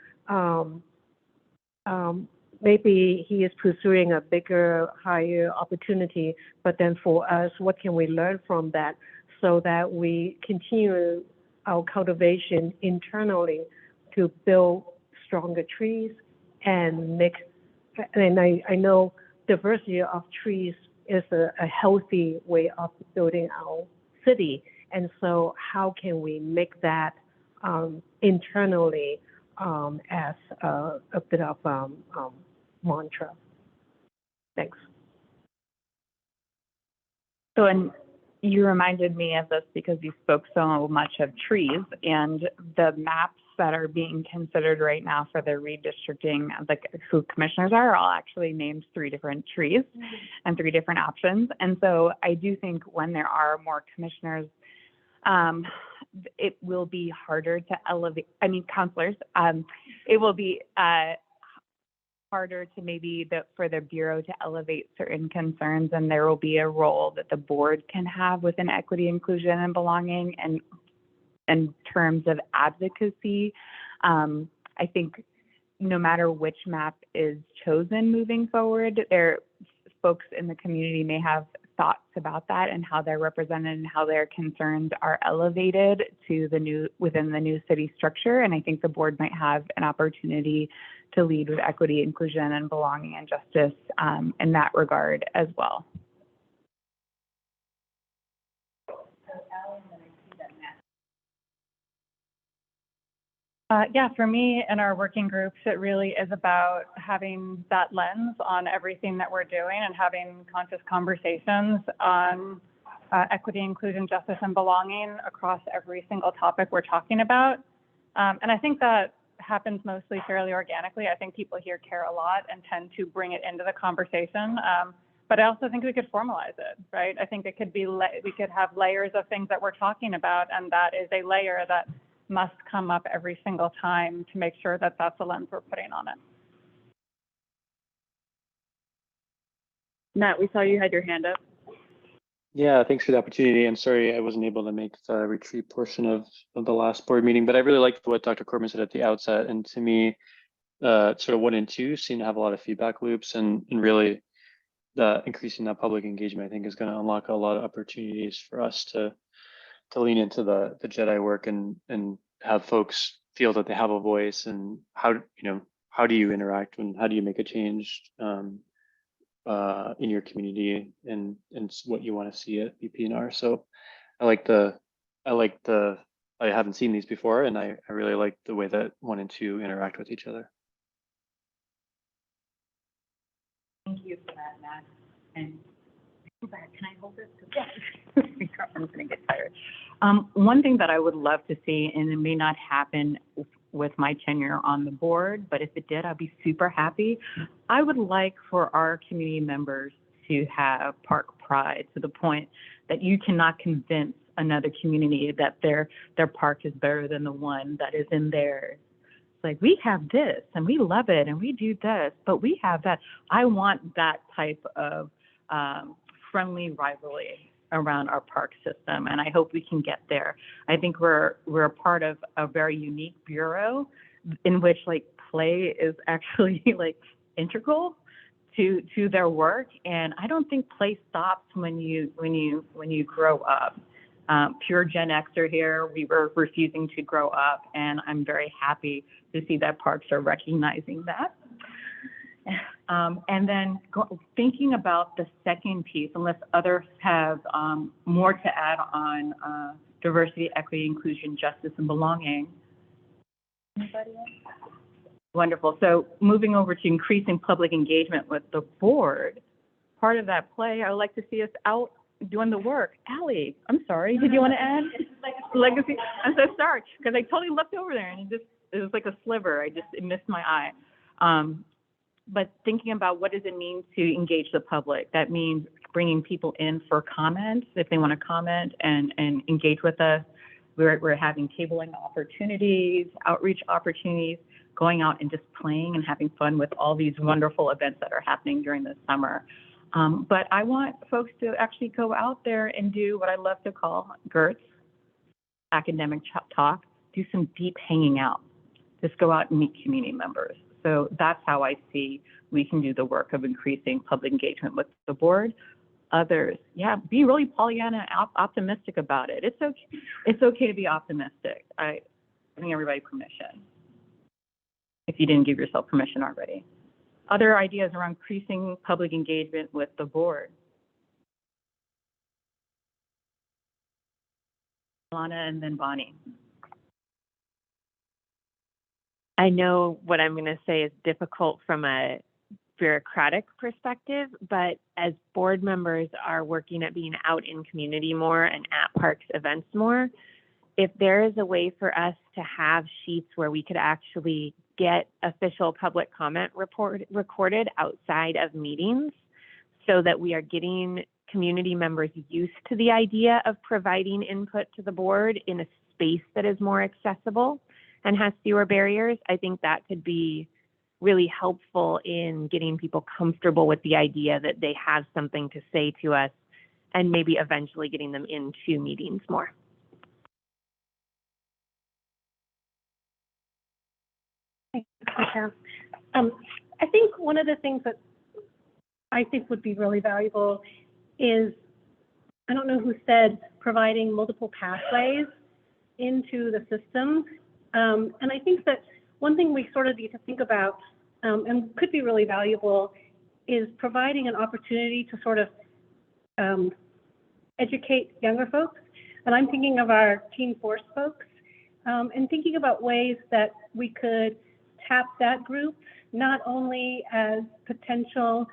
maybe he is pursuing a bigger, higher opportunity, but then for us, what can we learn from that so that we continue our cultivation internally to build stronger trees and make, and I know diversity of trees is a healthy way of building our city. And so how can we make that internally as a bit of mantra? Thanks. So, and you reminded me of this because you spoke so much of trees, and the maps that are being considered right now for the redistricting, like who commissioners are all actually named 3 different trees and 3 different options. And so I do think when there are more commissioners, it will be harder to elevate, counselors, it will be harder to maybe for the Bureau to elevate certain concerns, and there will be a role that the board can have within equity, inclusion, and belonging, and in terms of advocacy. I think no matter which map is chosen moving forward, folks in the community may have thoughts about that and how they're represented and how their concerns are elevated to within the new city structure. And I think the board might have an opportunity to lead with equity, inclusion, and belonging and justice in that regard as well. Yeah, for me and our working groups, it really is about having that lens on everything that we're doing and having conscious conversations on equity, inclusion, justice, and belonging across every single topic we're talking about. And I think that happens mostly fairly organically. I think people here care a lot and tend to bring it into the conversation. But I also think we could formalize it, right? I think it could be, we could have layers of things that we're talking about, and that is a layer that must come up every single time to make sure that that's the lens we're putting on it. Matt, we saw you had your hand up. Yeah, thanks for the opportunity. I'm sorry I wasn't able to make the retreat portion of the last board meeting, but I really liked what Dr. Corman said at the outset. And to me, sort of 1 and 2 seem to have a lot of feedback loops, and really increasing that public engagement, I think, is going to unlock a lot of opportunities for us to lean into the JEDI work and have folks feel that they have a voice, and how do you interact and how do you make a change in your community and what you want to see at BPNR. So I haven't seen these before, and I really like the way that 1 and 2 interact with each other. Thank you for that, Matt. And can I hold this? Yes. I'm going to get tired. One thing that I would love to see, and it may not happen with my tenure on the board, but if it did, I'd be super happy. I would like for our community members to have park pride to the point that you cannot convince another community that their park is better than the one that is in theirs. It's like, we have this and we love it and we do this, but we have that. I want that type of friendly rivalry around our park system, and I hope we can get there. I think we're a part of a very unique bureau in which play is actually integral to their work, and I don't think play stops when you grow up. Pure Gen Xer here, we were refusing to grow up, and I'm very happy to see that parks are recognizing that. And then thinking about the second piece, unless others have more to add on diversity, equity, inclusion, justice, and belonging. Anybody else? Wonderful. So moving over to increasing public engagement with the board, part of that play, I would like to see us out doing the work. Allie, I'm sorry, did you want to add? Legacy. I'm so sorry, because I totally looked over there and it was like a sliver. It missed my eye. But thinking about what does it mean to engage the public? That means bringing people in for comments if they want to comment and engage with us. We're having tabling opportunities, outreach opportunities, going out and just playing and having fun with all these wonderful events that are happening during the summer. But I want folks to actually go out there and do what I love to call GERTS, academic talk, do some deep hanging out. Just go out and meet community members. So that's how I see we can do the work of increasing public engagement with the board. Others, yeah, be really Pollyanna optimistic about it. It's okay to be optimistic. I'm giving everybody permission. if you didn't give yourself permission already. Other ideas around increasing public engagement with the board? Lana and then Bonnie. I know what I'm going to say is difficult from a bureaucratic perspective, but as board members are working at being out in community more and at parks events more, if there is a way for us to have sheets where we could actually get official public comment recorded outside of meetings so that we are getting community members used to the idea of providing input to the board in a space that is more accessible and has fewer barriers, I think that could be really helpful in getting people comfortable with the idea that they have something to say to us and maybe eventually getting them into meetings more. Thanks, Michelle. I think one of the things that I think would be really valuable is, I don't know who said, providing multiple pathways into the system. And I think that one thing we sort of need to think about and could be really valuable is providing an opportunity to sort of educate younger folks. And I'm thinking of our Teen Force folks and thinking about ways that we could tap that group, not only as potential,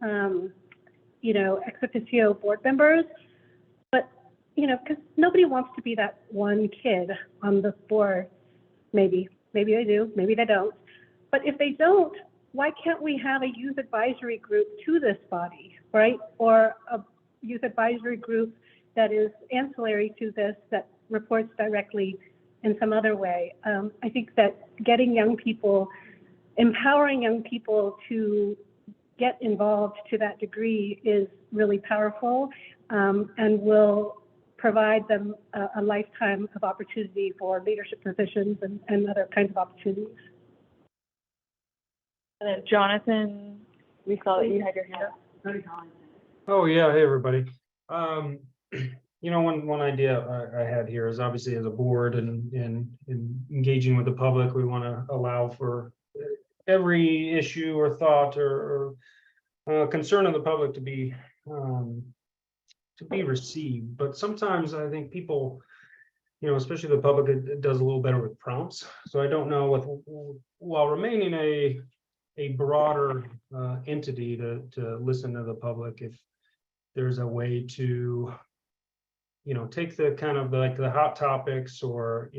ex officio board members, but, because nobody wants to be that one kid on the board. Maybe they do, maybe they don't. But if they don't, why can't we have a youth advisory group to this body, right? Or a youth advisory group that is ancillary to this, that reports directly in some other way. I think that getting young people, empowering young people to get involved to that degree is really powerful and will provide them a lifetime of opportunity for leadership positions and other kinds of opportunities. And then Jonathan, we saw that you had your hand up. Oh, yeah. Hey, everybody. One idea I had here is obviously as a board and engaging with the public, we want to allow for every issue or thought or concern of the public to be received. But sometimes I think people, especially the public, it does a little better with prompts. So I don't know while remaining a broader entity to listen to the public, if there's a way to take the kind of like the hot topics or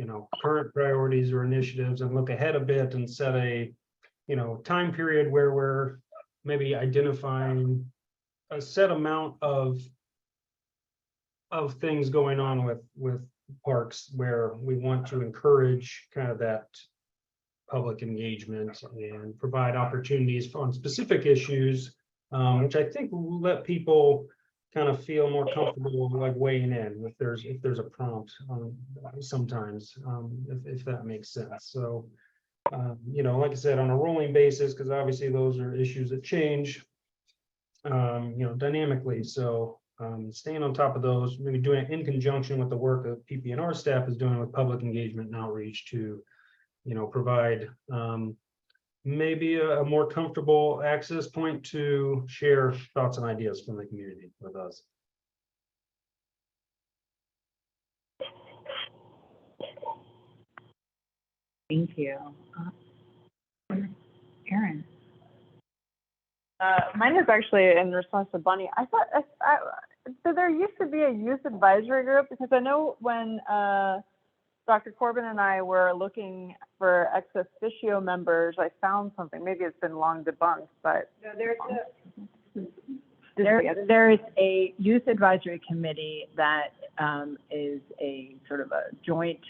current priorities or initiatives and look ahead a bit and set a time period where we're maybe identifying a set amount of things going on with parks where we want to encourage kind of that public engagement and provide opportunities on specific issues, which I think will let people kind of feel more comfortable like weighing in if there's a prompt sometimes, if that makes sense. So like I said, on a rolling basis, because obviously those are issues that change dynamically. So staying on top of those, maybe doing it in conjunction with the work that PP&R staff is doing with public engagement and outreach to provide maybe a more comfortable access point to share thoughts and ideas from the community with us. Thank you. Erin. Mine is actually in response to Bonnie. I thought, so there used to be a youth advisory group, because I know when Dr. Corbin and I were looking for ex officio members, I found something. Maybe it's been long debunked, but. There is a youth advisory committee that is a sort of a joint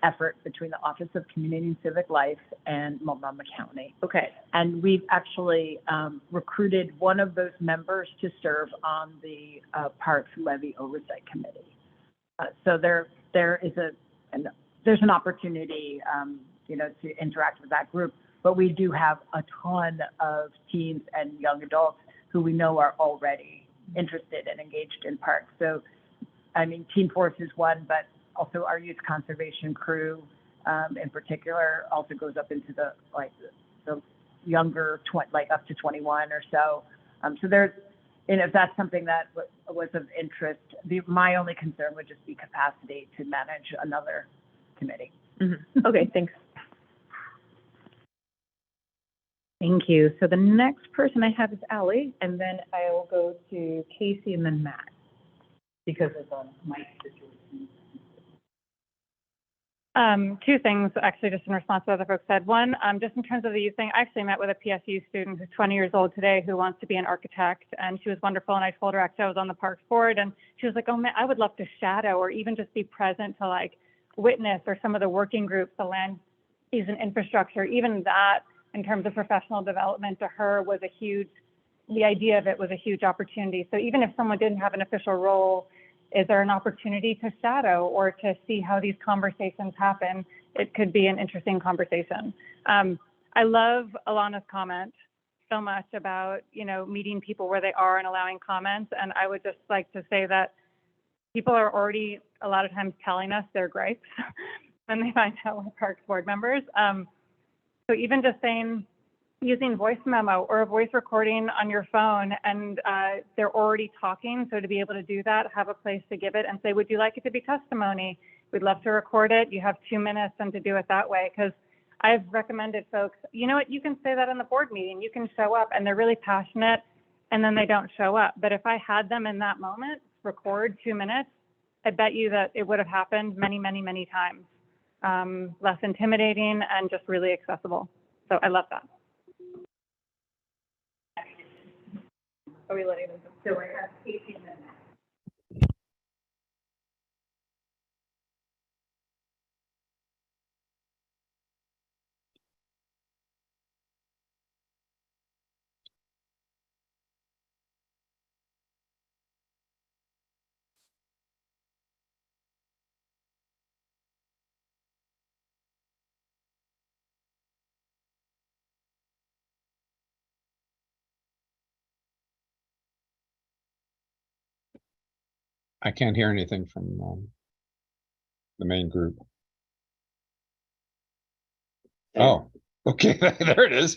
effort between the Office of Community and Civic Life and Multnomah County. Okay. And we've actually recruited one of those members to serve on the Parks Levy Oversight Committee. So there's an opportunity, to interact with that group. But we do have a ton of teens and young adults who we know are already interested and engaged in parks. So, I mean, Teen Force is one, but also our youth conservation crew, in particular, also goes up into the younger, up to 21 or so. So there's, and if that's something that was of interest, my only concern would just be capacity to manage another committee. Okay, thanks. Thank you. So the next person I have is Ally, and then I will go to Casey and then Matt, because of the mic situation. Two things, actually, just in response to what other folks said. One, just in terms of the youth thing, I actually met with a PSU student who's 20 years old today who wants to be an architect, and she was wonderful. And I told her, actually, I was on the Parks Board, and she was like, oh man, I would love to shadow or even just be present to like witness or some of the working groups, the land use and infrastructure, even that in terms of professional development to her was a huge, the idea of it was a huge opportunity. So even if someone didn't have an official role, is there an opportunity to shadow or to see how these conversations happen? It could be an interesting conversation. I love Alana's comment so much about, meeting people where they are and allowing comments. And I would just like to say that people are already a lot of times telling us their gripes when they find out we're Parks Board members. So even just saying, using voice memo or a voice recording on your phone, and they're already talking. So to be able to do that, have a place to give it and say, would you like it to be testimony? We'd love to record it. You have 2 minutes and to do it that way. Because I've recommended folks, you know what, you can say that in the board meeting. You can show up and they're really passionate and then they don't show up. But if I had them in that moment, record 2 minutes, I bet you that it would have happened many, many, many times. Less intimidating and just really accessible. So I love that. Are we letting them? So I have Casey and then Matt. I can't hear anything from the main group. Oh, okay, there it is.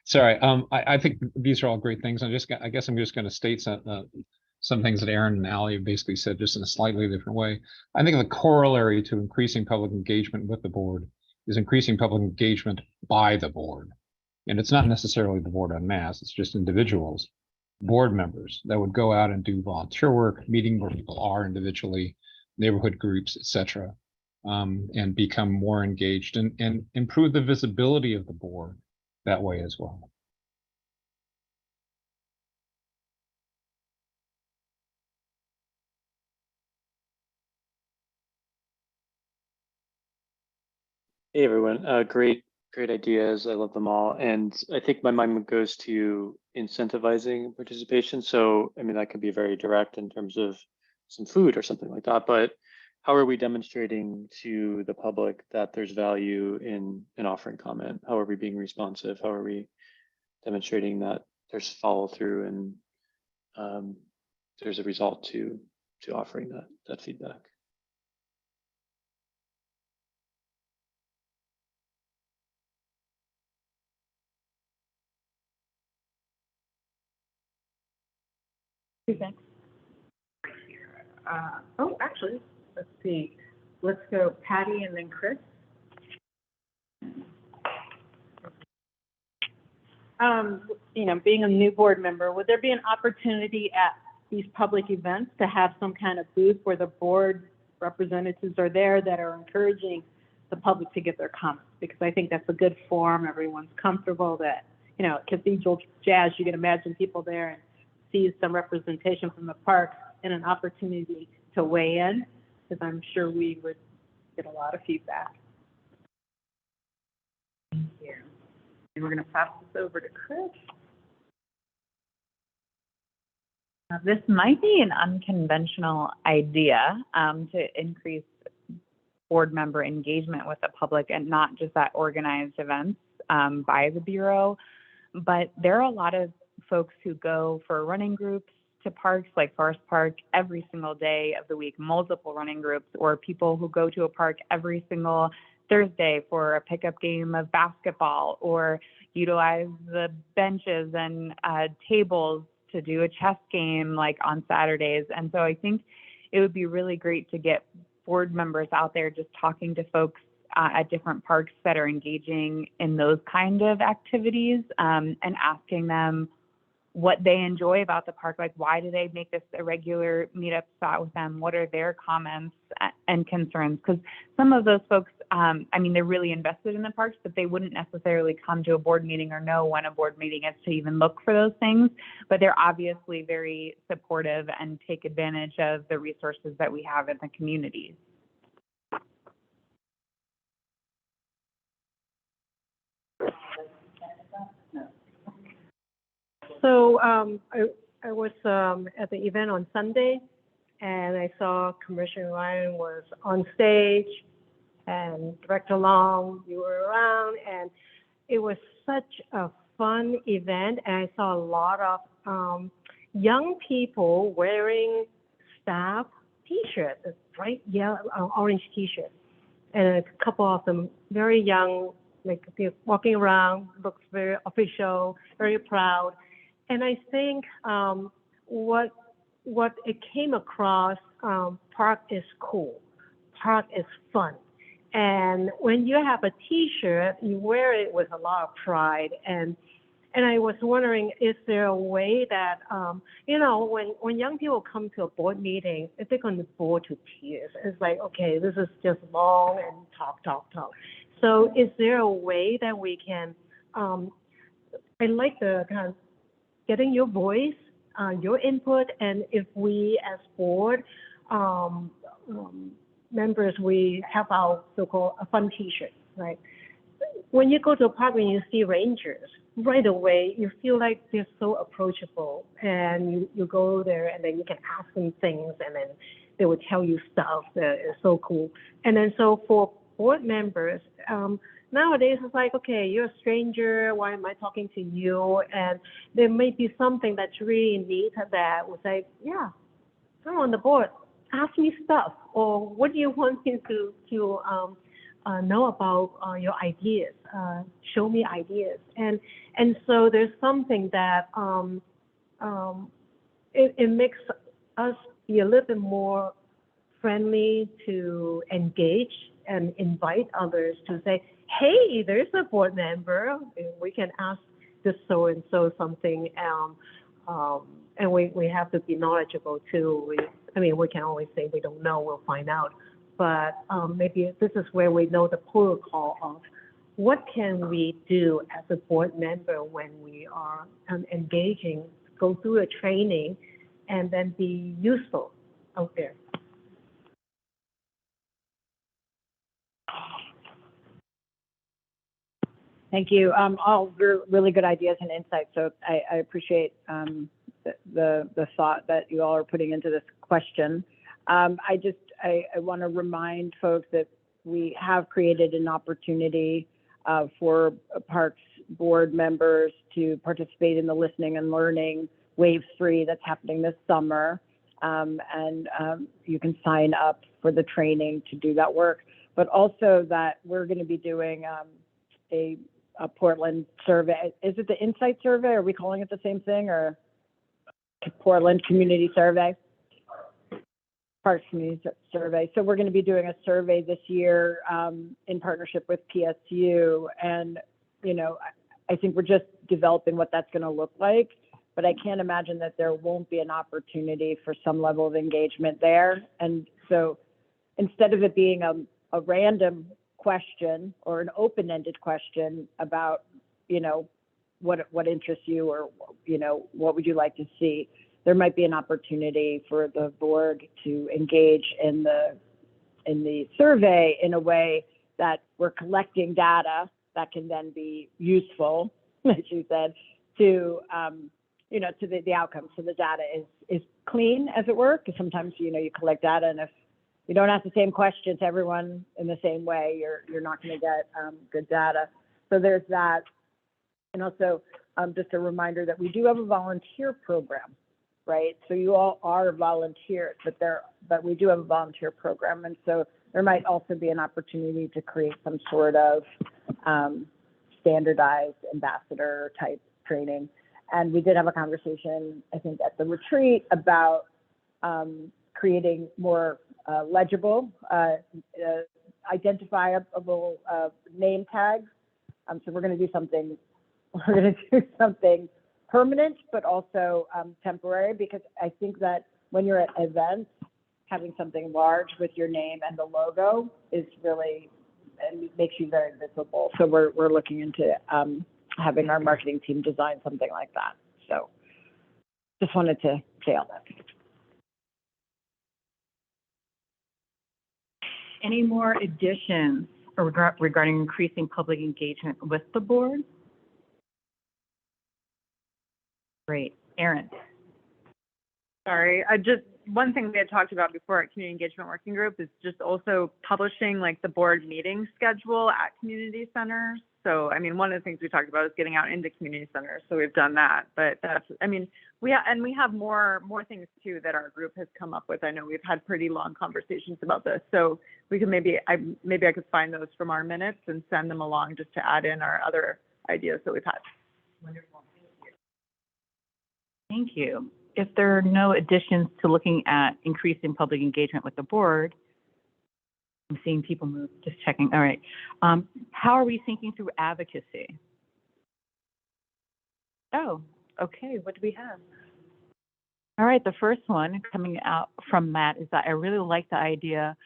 Sorry, I think these are all great things. I guess I'm just going to state some things that Aaron and Ally basically said, just in a slightly different way. I think the corollary to increasing public engagement with the board is increasing public engagement by the board. And it's not necessarily the board en masse, it's just individuals, board members that would go out and do volunteer work, meeting where people are individually, neighborhood groups, etc. And become more engaged and improve the visibility of the board that way as well. Hey everyone, great ideas. I love them all. And I think my mind goes to incentivizing participation. So, I mean, that could be very direct in terms of some food or something like that, but how are we demonstrating to the public that there's value in offering comment? How are we being responsive? How are we demonstrating that there's follow through and there's a result to offering that feedback? Thanks. Actually, let's see. Let's go Patty and then Chris. Being a new board member, would there be an opportunity at these public events to have some kind of booth where the board representatives are there that are encouraging the public to give their comments? Because I think that's a good forum. Everyone's comfortable that, Cathedral Jazz, you can imagine people there and see some representation from the park and an opportunity to weigh in, because I'm sure we would get a lot of feedback. Thank you. And we're going to pass this over to Chris. This might be an unconventional idea to increase board member engagement with the public and not just at organized events by the Bureau. But there are a lot of folks who go for running groups to parks like Forest Park every single day of the week, multiple running groups, or people who go to a park every single Thursday for a pickup game of basketball, or utilize the benches and tables to do a chess game like on Saturdays. And so I think it would be really great to get board members out there just talking to folks at different parks that are engaging in those kind of activities, and asking them what they enjoy about the park. Like, why do they make this a regular meetup spot with them? What are their comments and concerns? Because some of those folks, I mean, they're really invested in the parks, but they wouldn't necessarily come to a board meeting or know when a board meeting is to even look for those things. But they're obviously very supportive and take advantage of the resources that we have in the communities. So I was at the event on Sunday, and I saw Commissioner Ryan was on stage, and Director Long, you were around, and it was such a fun event. And I saw a lot of young people wearing staff T-shirts, bright yellow, orange T-shirts, and a couple of them very young, like they're walking around, looks very official, very proud. And I think what it came across, park is cool, park is fun. And when you have a T-shirt, you wear it with a lot of pride. And I was wondering, is there a way that, you know, when young people come to a board meeting, if they're going to bore to tears, it's like, okay, this is just long and talk. So is there a way that we can, I like the kind of getting your voice, your input, and if we as board members, we have our so-called a fun T-shirt, right? When you go to a park and you see rangers, right away you feel like they're so approachable, and you go there and then you can ask them things, and then they will tell you stuff that is so cool. And then so for board members, nowadays, it's like, okay, you're a stranger. Why am I talking to you? And there may be something that's really neat that would say, yeah, I'm on the board. Ask me stuff. Or what do you want me to know about your ideas? Show me ideas. And so there's something that it makes us be a little bit more friendly to engage and invite others to say, hey, there's a board member, we can ask this so-and-so something, and we have to be knowledgeable too. We can always say we don't know, we'll find out. But maybe this is where we know the protocol of what can we do as a board member when we are engaging, go through a training, and then be useful out there. Thank you. All really good ideas and insights. So I appreciate the thought that you all are putting into this question. I want to remind folks that we have created an opportunity for Parks board members to participate in the listening and learning Wave 3 that's happening this summer. You can sign up for the training to do that work, but also that we're going to be doing a Portland survey. Is it the Insight Survey? Are we calling it the same thing, or Portland Community Survey? Parks Community Survey. So we're going to be doing a survey this year in partnership with PSU, and I think we're just developing what that's going to look like. But I can't imagine that there won't be an opportunity for some level of engagement there. And so instead of it being a random question or an open-ended question about, what interests you, or, what would you like to see, there might be an opportunity for the board to engage in the survey in a way that we're collecting data that can then be useful, as you said, to the outcome. So the data is clean, as it were, because sometimes, you collect data, and if you don't ask the same question to everyone in the same way, you're not going to get good data. So there's that. And also just a reminder that we do have a volunteer program right? So you all are volunteers, but we do have a volunteer program. And so there might also be an opportunity to create some sort of standardized ambassador type training. And we did have a conversation, I think, at the retreat about creating more legible, identifiable name tags. So we're going to do something. We're going to do something permanent, but also temporary, because I think that when you're at events, having something large with your name and the logo is really, and makes you very visible. So we're looking into having our marketing team design something like that. So just wanted to say all that. Any more additions regarding increasing public engagement with the board? Great. Erin. Sorry, one thing we had talked about before at Community Engagement Working Group is just also publishing like the board meeting schedule at community centers. So, I mean, one of the things we talked about is getting out into community centers. So we've done that, but that's, I mean, we have more things too that our group has come up with. I know we've had pretty long conversations about this. So we can maybe I could find those from our minutes and send them along just to add in our other ideas that we've had. Wonderful. Thank you. If there are no additions to looking at increasing public engagement with the board, I'm seeing people move, just checking. All right. How are we thinking through advocacy? Oh, okay. What do we have? All right. The first one coming out from Matt is that I really like the idea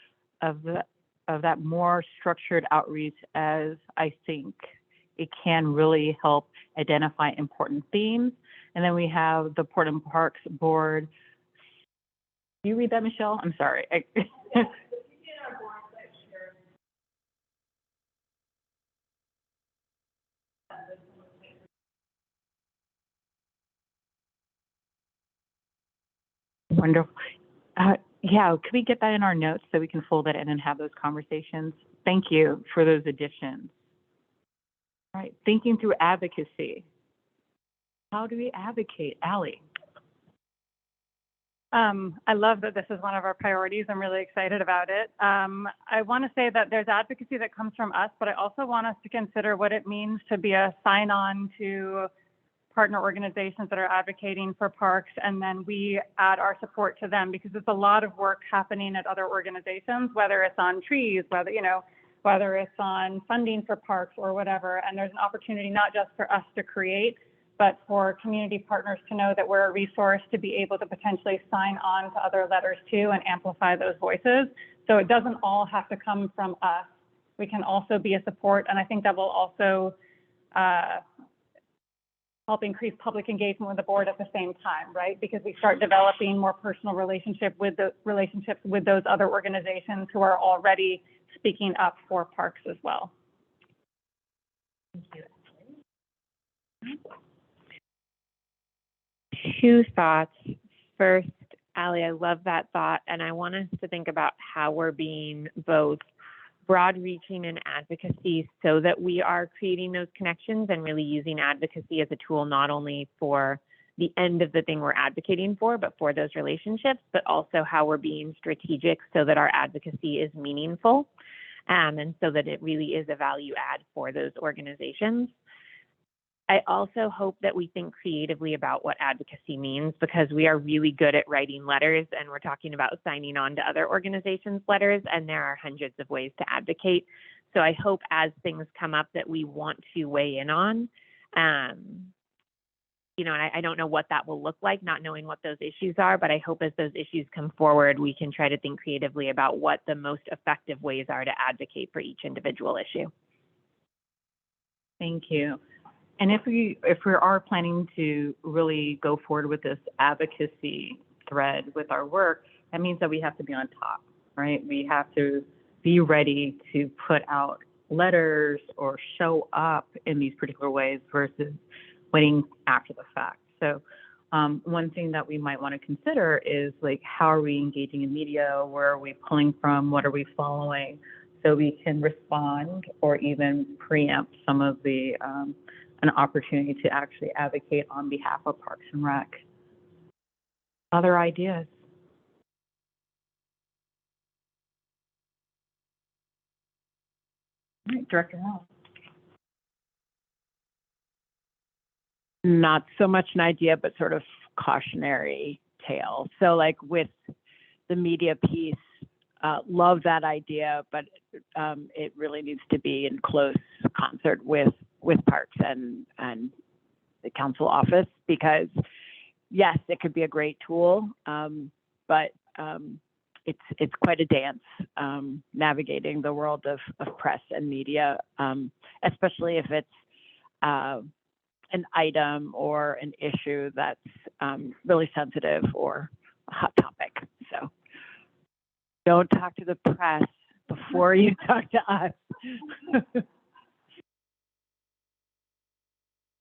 of that more structured outreach, as I think it can really help identify important themes. And then we have the Portland Parks Board. Can you read that, Michelle? I'm sorry. Wonderful. Yeah, could we get that in our notes so we can fold that in and have those conversations? Thank you for those additions. All right, thinking through advocacy. How do we advocate? Allie? I love that this is one of our priorities. I'm really excited about it. I want to say that there's advocacy that comes from us, but I also want us to consider what it means to be a sign-on to partner organizations that are advocating for parks, and then we add our support to them, because there's a lot of work happening at other organizations, whether it's on trees, whether it's on funding for parks or whatever. And there's an opportunity not just for us to create, but for community partners to know that we're a resource to be able to potentially sign on to other letters too and amplify those voices. So it doesn't all have to come from us. We can also be a support, and I think that will also help increase public engagement with the board at the same time, right? Because we start developing more personal relationships with those other organizations who are already speaking up for parks as well. Thank you. Two thoughts. First, Allie, I love that thought, and I want us to think about how we're being both broad-reaching in advocacy so that we are creating those connections and really using advocacy as a tool not only for the end of the thing we're advocating for, but for those relationships, but also how we're being strategic so that our advocacy is meaningful, and so that it really is a value add for those organizations. I also hope that we think creatively about what advocacy means, because we are really good at writing letters, and we're talking about signing on to other organizations' letters, and there are hundreds of ways to advocate. So I hope as things come up that we want to weigh in on, and I don't know what that will look like, not knowing what those issues are, but I hope as those issues come forward, we can try to think creatively about what the most effective ways are to advocate for each individual issue. Thank you. And if we are planning to really go forward with this advocacy thread with our work, that means that we have to be on top, right? We have to be ready to put out letters or show up in these particular ways versus waiting after the fact. So one thing that we might want to consider is, like, how are we engaging in media? Where are we pulling from? What are we following? So we can respond or even preempt some of the an opportunity to actually advocate on behalf of Parks and Rec. Other ideas? All right, Director Hall. Not so much an idea, but sort of cautionary tale. So like with the media piece, love that idea, but it really needs to be in close concert with Parks and the council office, because yes, it could be a great tool, but it's quite a dance navigating the world of press and media, especially if it's an item or an issue that's really sensitive or a hot topic. So don't talk to the press before you talk to us.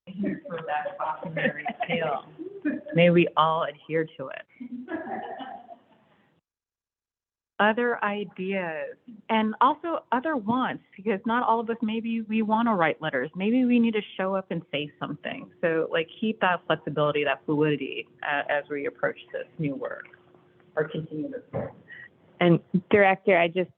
Thank you for that cautionary tale. May we all adhere to it. Other ideas, and also other wants, because not all of us, maybe we want to write letters. Maybe we need to show up and say something. So like keep that flexibility, that fluidity as we approach this new work or continue this work. And Director, I just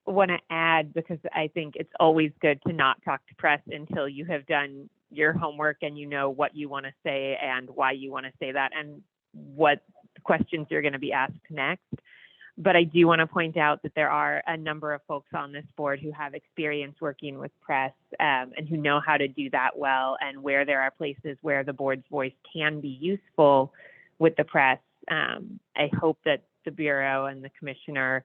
want to add, because I think it's always good to not talk to press until you have done your homework and you know what you want to say and why you want to say that and what questions you're going to be asked next. But I do want to point out that there are a number of folks on this board who have experience working with press and who know how to do that well, and where there are places where the board's voice can be useful with the press. I hope that the Bureau and the Commissioner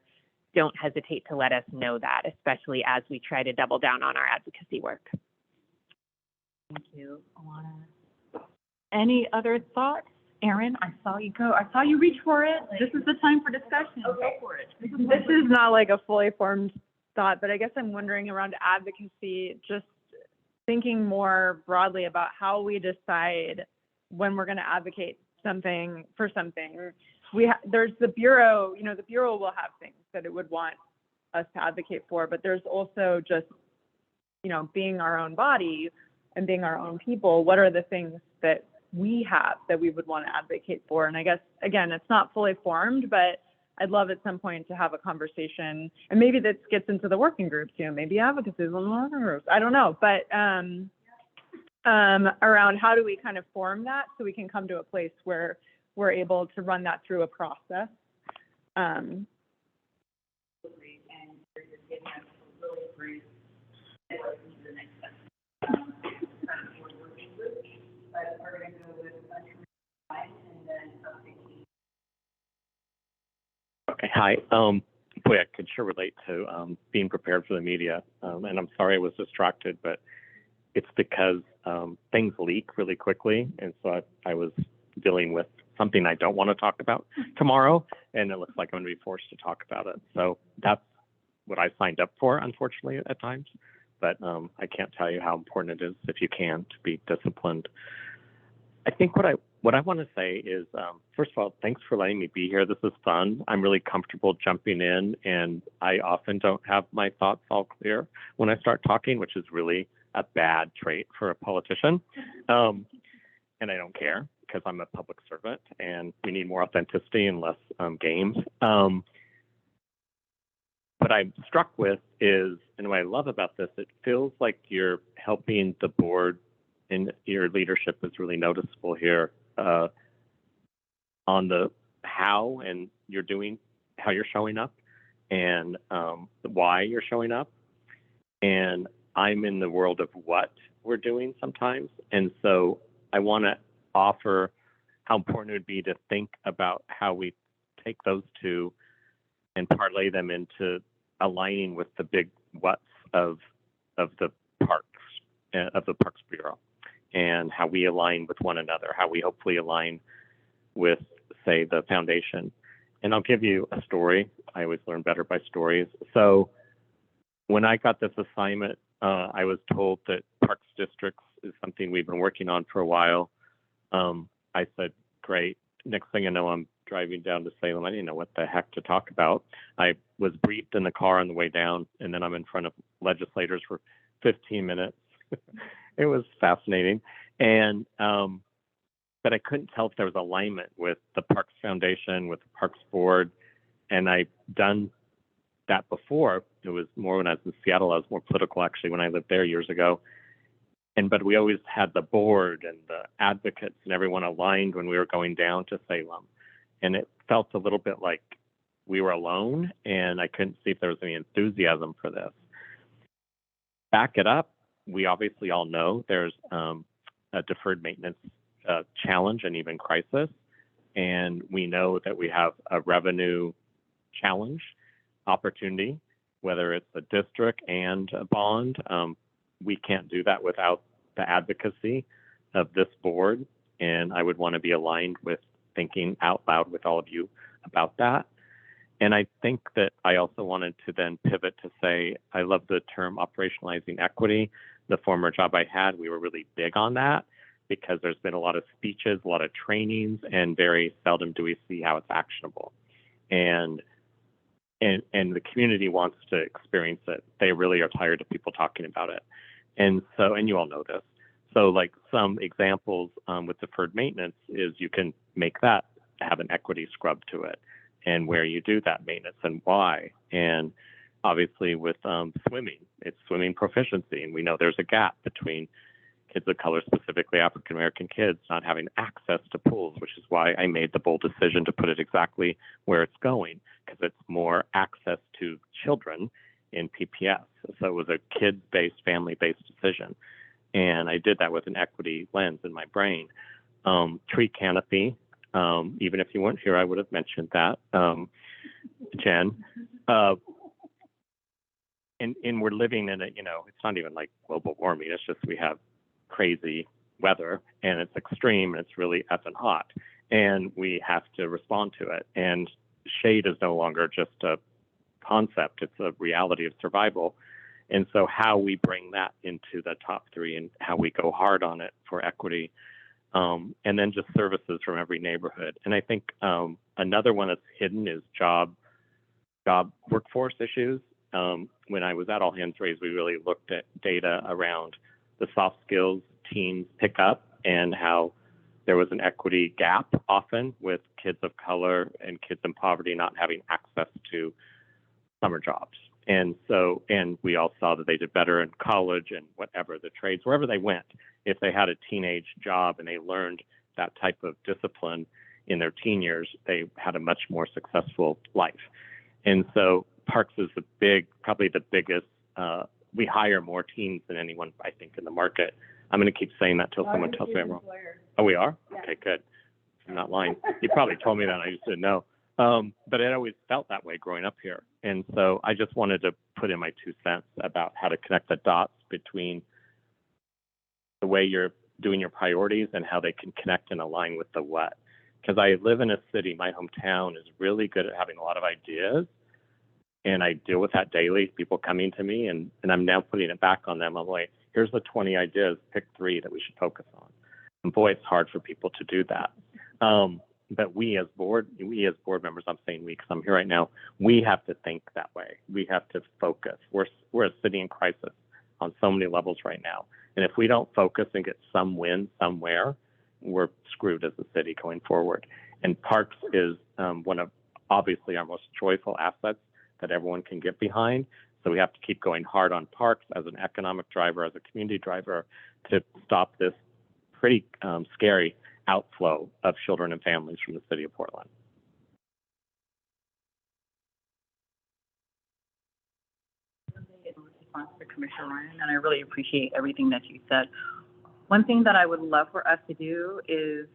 don't hesitate to let us know that, especially as we try to double down on our advocacy work. Thank you, Alana. Any other thoughts? Erin, I saw you go. I saw you reach for it. This is the time for discussion. Go for it. This is not like a fully formed thought, but I guess I'm wondering around advocacy, just thinking more broadly about how we decide when we're going to advocate something for something. There's the Bureau, the Bureau will have things that it would want us to advocate for, but there's also just, being our own body and being our own people, what are the things that we have that we would want to advocate for? And I guess, again, it's not fully formed, but I'd love at some point to have a conversation, and maybe this gets into the working groups, maybe advocacy is one of the working groups, I don't know, but around how do we kind of form that so we can come to a place where we're able to run that through a process. Okay, hi. Boy, I could sure relate to being prepared for the media. And I'm sorry I was distracted, but it's because things leak really quickly. And so I was dealing with something I don't want to talk about tomorrow, and it looks like I'm going to be forced to talk about it. So that's what I signed up for, unfortunately, at times. But I can't tell you how important it is, if you can, to be disciplined. I think what I want to say is, first of all, thanks for letting me be here. This is fun. I'm really comfortable jumping in, and I often don't have my thoughts all clear when I start talking, which is really a bad trait for a politician. And I don't care, because I'm a public servant, and we need more authenticity and less games. What I'm struck with is, and what I love about this, it feels like you're helping the board, and your leadership is really noticeable here on the how, and how you're showing up, and why you're showing up. And I'm in the world of what we're doing sometimes. And so I want to offer how important it would be to think about how we take those two and parlay them into aligning with the big what's of the parks, of the Parks Bureau, and how we align with one another, how we hopefully align with, say, the foundation. And I'll give you a story. I always learn better by stories. So when I got this assignment, I was told that Parks Districts is something we've been working on for a while. I said, great. Next thing I know, I'm driving down to Salem. I didn't know what the heck to talk about. I was briefed in the car on the way down, and then I'm in front of legislators for 15 minutes. It was fascinating. And but I couldn't tell if there was alignment with the Parks Foundation, with the Parks Board. And I've done that before. It was more when I was in Seattle. I was more political, actually, when I lived there years ago. But we always had the board and the advocates and everyone aligned when we were going down to Salem. And it felt a little bit like we were alone, and I couldn't see if there was any enthusiasm for this. Back it up, we obviously all know there's a deferred maintenance challenge and even crisis. And we know that we have a revenue challenge opportunity, whether it's a district and a bond. We can't do that without the advocacy of this board. And I would want to be aligned with thinking out loud with all of you about that. And I think that I also wanted to then pivot to say, I love the term operationalizing equity. The former job I had, we were really big on that because there's been a lot of speeches, a lot of trainings, and very seldom do we see how it's actionable. And the community wants to experience it. They really are tired of people talking about it. And so, and you all know this. So like some examples with deferred maintenance is you can make that have an equity scrub to it and where you do that maintenance and why. And obviously with swimming, it's swimming proficiency. And we know there's a gap between kids of color, specifically African-American kids, not having access to pools, which is why I made the bold decision to put it exactly where it's going, because it's more access to children in PPS. So it was a kids-based, family-based decision. And I did that with an equity lens in my brain. Tree canopy, even if you weren't here, I would have mentioned that, Jen. And we're living in a, it's not even like global warming, it's just we have crazy weather and it's extreme and it's really effing hot. And we have to respond to it. And shade is no longer just a concept, it's a reality of survival. And so how we bring that into the top three and how we go hard on it for equity, and then just services from every neighborhood. And I think another one that's hidden is job workforce issues. When I was at All Hands Raised, we really looked at data around the soft skills teens pick up and how there was an equity gap often with kids of color and kids in poverty not having access to summer jobs. And so, and we all saw that they did better in college and whatever the trades, wherever they went. If they had a teenage job and they learned that type of discipline in their teen years, they had a much more successful life. And so Parks is probably the biggest, we hire more teens than anyone, I think, in the market. I'm going to keep saying that till someone tells me I'm wrong. Oh, we are? Yeah. Okay, good. I'm not lying. You probably told me that. I just didn't know. But it always felt that way growing up here. And so I just wanted to put in my 2 cents about how to connect the dots between the way you're doing your priorities and how they can connect and align with the what. Because I live in a city, my hometown is really good at having a lot of ideas. And I deal with that daily, people coming to me, and I'm now putting it back on them. I'm like, here's the 20 ideas, pick 3 that we should focus on. And boy, it's hard for people to do that. But we as board members, I'm saying we because I'm here right now, we have to think that way. We have to focus. We're a city in crisis on so many levels right now. And if we don't focus and get some win somewhere, we're screwed as a city going forward. And Parks is one of obviously our most joyful assets that everyone can get behind. So we have to keep going hard on Parks as an economic driver, as a community driver, to stop this pretty scary outflow of children and families from the city of Portland. In response to Commissioner Ryan, and I really appreciate everything that you said. One thing that I would love for us to do is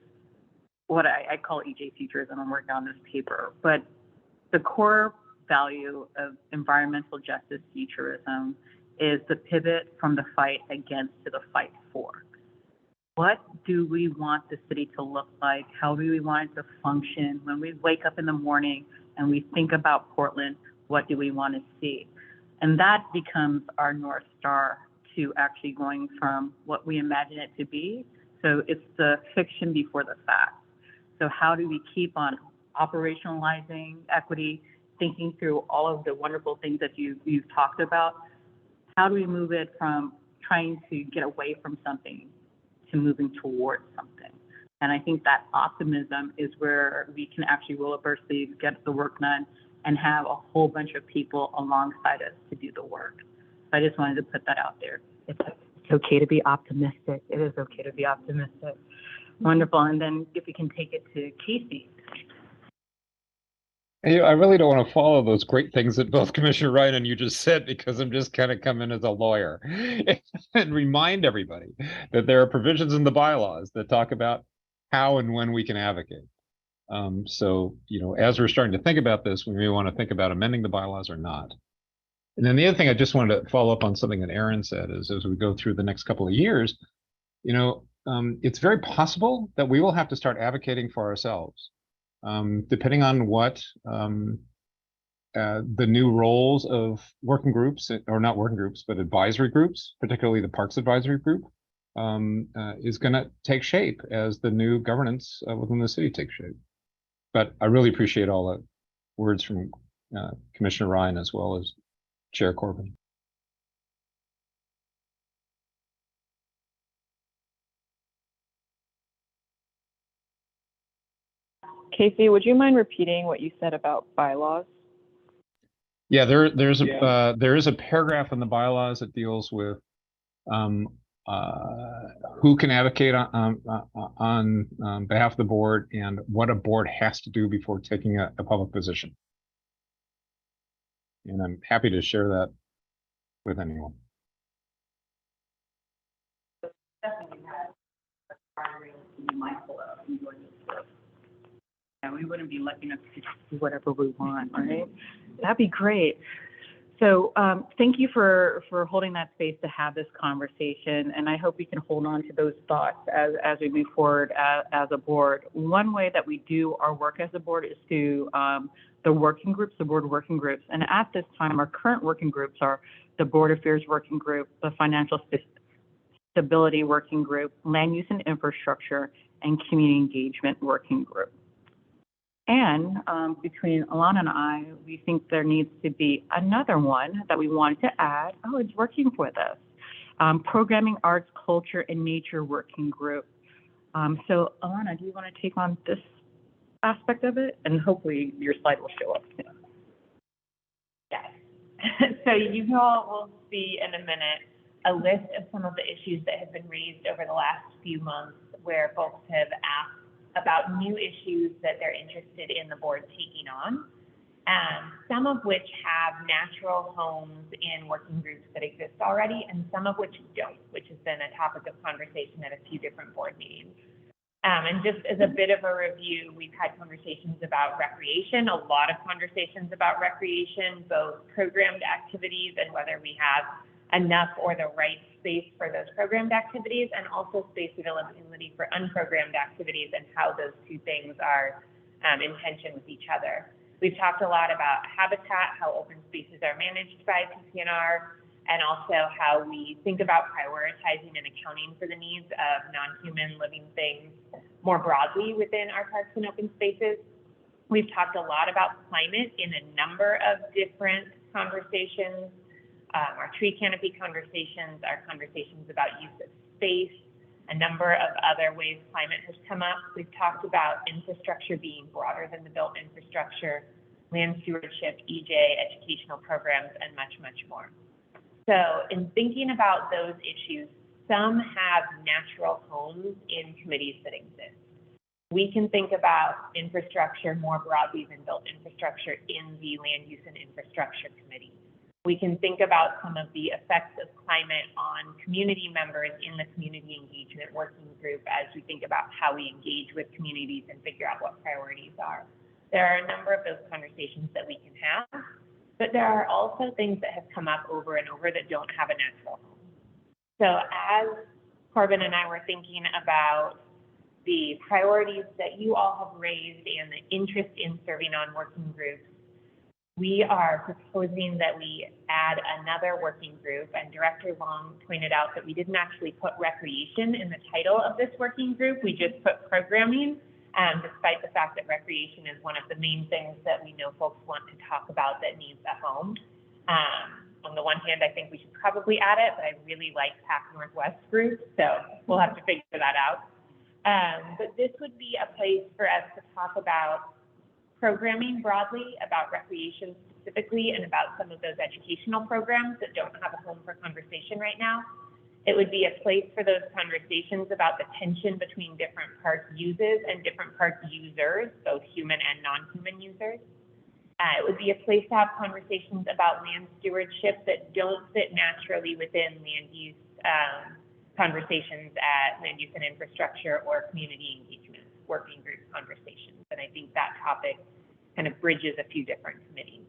what I call EJ futurism. I'm working on this paper, but the core value of environmental justice futurism is the pivot from the fight against to the fight for. What do we want the city to look like? How do we want it to function? When we wake up in the morning and we think about Portland, what do we want to see? And that becomes our North Star to actually going from what we imagine it to be. So it's the fiction before the fact. So how do we keep on operationalizing equity, thinking through all of the wonderful things that you've talked about? How do we move it from trying to get away from something to moving towards something? And I think that optimism is where we can actually roll up our sleeves, get the work done, and have a whole bunch of people alongside us to do the work. So I just wanted to put that out there. It's okay to be optimistic. It is okay to be optimistic. Wonderful. And then if we can take it to Casey. Hey, I really don't want to follow those great things that both Commissioner Ryan and you just said, because I'm just kind of coming as a lawyer and remind everybody that there are provisions in the bylaws that talk about how and when we can advocate. So, as we're starting to think about this, we may want to think about amending the bylaws or not. And then the other thing I just wanted to follow up on something that Aaron said is, as we go through the next couple of years, it's very possible that we will have to start advocating for ourselves. Depending on what the new roles of working groups, or not working groups, but advisory groups, particularly the Parks Advisory Group, is going to take shape as the new governance within the city takes shape. But I really appreciate all the words from Commissioner Ryan as well as Chair Corbin. Casey, would you mind repeating what you said about bylaws? Yeah, there is a paragraph in the bylaws that deals with who can advocate on behalf of the board and what a board has to do before taking a public position. And I'm happy to share that with anyone. And we wouldn't be lucky enough to do whatever we want, right? That'd be great. So thank you for holding that space to have this conversation, and I hope we can hold on to those thoughts as we move forward as a board. One way that we do our work as a board is through the working groups, the board working groups. And at this time, our current working groups are the Board Affairs Working Group, the Financial Stability Working Group, Land Use and Infrastructure, and Community Engagement Working Group. And between Alana and I, we think there needs to be another one that we wanted to add. Oh, it's working with us. Programming, Arts, Culture, and Nature Working Group. So Alana, do you want to take on this aspect of it? And hopefully your slide will show up soon. Yes. So you all will see in a minute a list of some of the issues that have been raised over the last few months where folks have asked about new issues that they're interested in the board taking on, some of which have natural homes in working groups that exist already, and some of which don't, which has been a topic of conversation at a few different board meetings. And just as a bit of a review, we've had conversations about recreation, a lot of conversations about recreation, both programmed activities and whether we have enough or the right space for those programmed activities, and also space availability for unprogrammed activities and how those two things are in tension with each other. We've talked a lot about habitat, how open spaces are managed by PCNR, and also how we think about prioritizing and accounting for the needs of non-human living things more broadly within our parks and open spaces. We've talked a lot about climate in a number of different conversations. Our tree canopy conversations, our conversations about use of space, a number of other ways climate has come up. We've talked about infrastructure being broader than the built infrastructure, land stewardship, EJ, educational programs, and much, much more. So in thinking about those issues, some have natural homes in committees that exist. We can think about infrastructure more broadly than built infrastructure in the Land Use and Infrastructure Committee. We can think about some of the effects of climate on community members in the Community Engagement Working Group as we think about how we engage with communities and figure out what priorities are. There are a number of those conversations that we can have, but there are also things that have come up over and over that don't have a natural home. So as Corbin and I were thinking about the priorities that you all have raised and the interest in serving on working groups, we are proposing that we add another working group, and Director Long pointed out that we didn't actually put recreation in the title of this working group. We just put programming, despite the fact that recreation is one of the main things that we know folks want to talk about that needs a home. On the one hand, I think we should probably add it, but I really like PAC Northwest group, so we'll have to figure that out. But this would be a place for us to talk about programming broadly, about recreation specifically, and about some of those educational programs that don't have a home for conversation right now. It would be a place for those conversations about the tension between different park uses and different park users, both human and non-human users. It would be a place to have conversations about land stewardship that don't fit naturally within land use conversations at land use and infrastructure or community engagement working group conversations. And I think that topic kind of bridges a few different committees.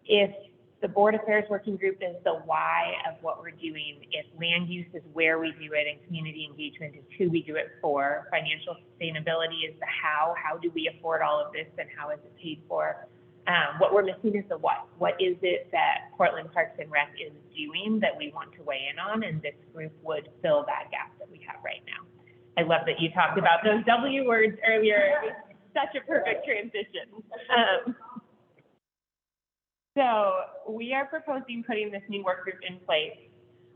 If the Board Affairs Working Group is the why of what we're doing, if land use is where we do it and community engagement is who we do it for, financial sustainability is the how do we afford all of this and how is it paid for? What we're missing is the what. What is it that Portland Parks and Rec is doing that we want to weigh in on, and this group would fill that gap that we have right now. I love that you talked about those W words earlier. It was such a perfect transition. So we are proposing putting this new work group in place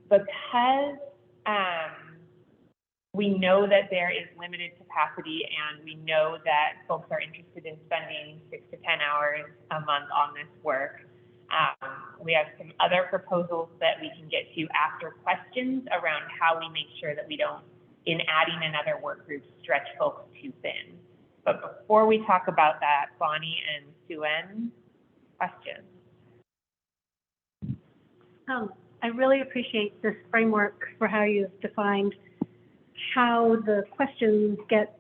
because we know that there is limited capacity and we know that folks are interested in spending 6 to 10 hours a month on this work. We have some other proposals that we can get to after questions around how we make sure that we don't, in adding another work group, stretch folks too thin. But before we talk about that, Bonnie and Sue-Ann, questions? I really appreciate this framework for how you've defined how the questions get,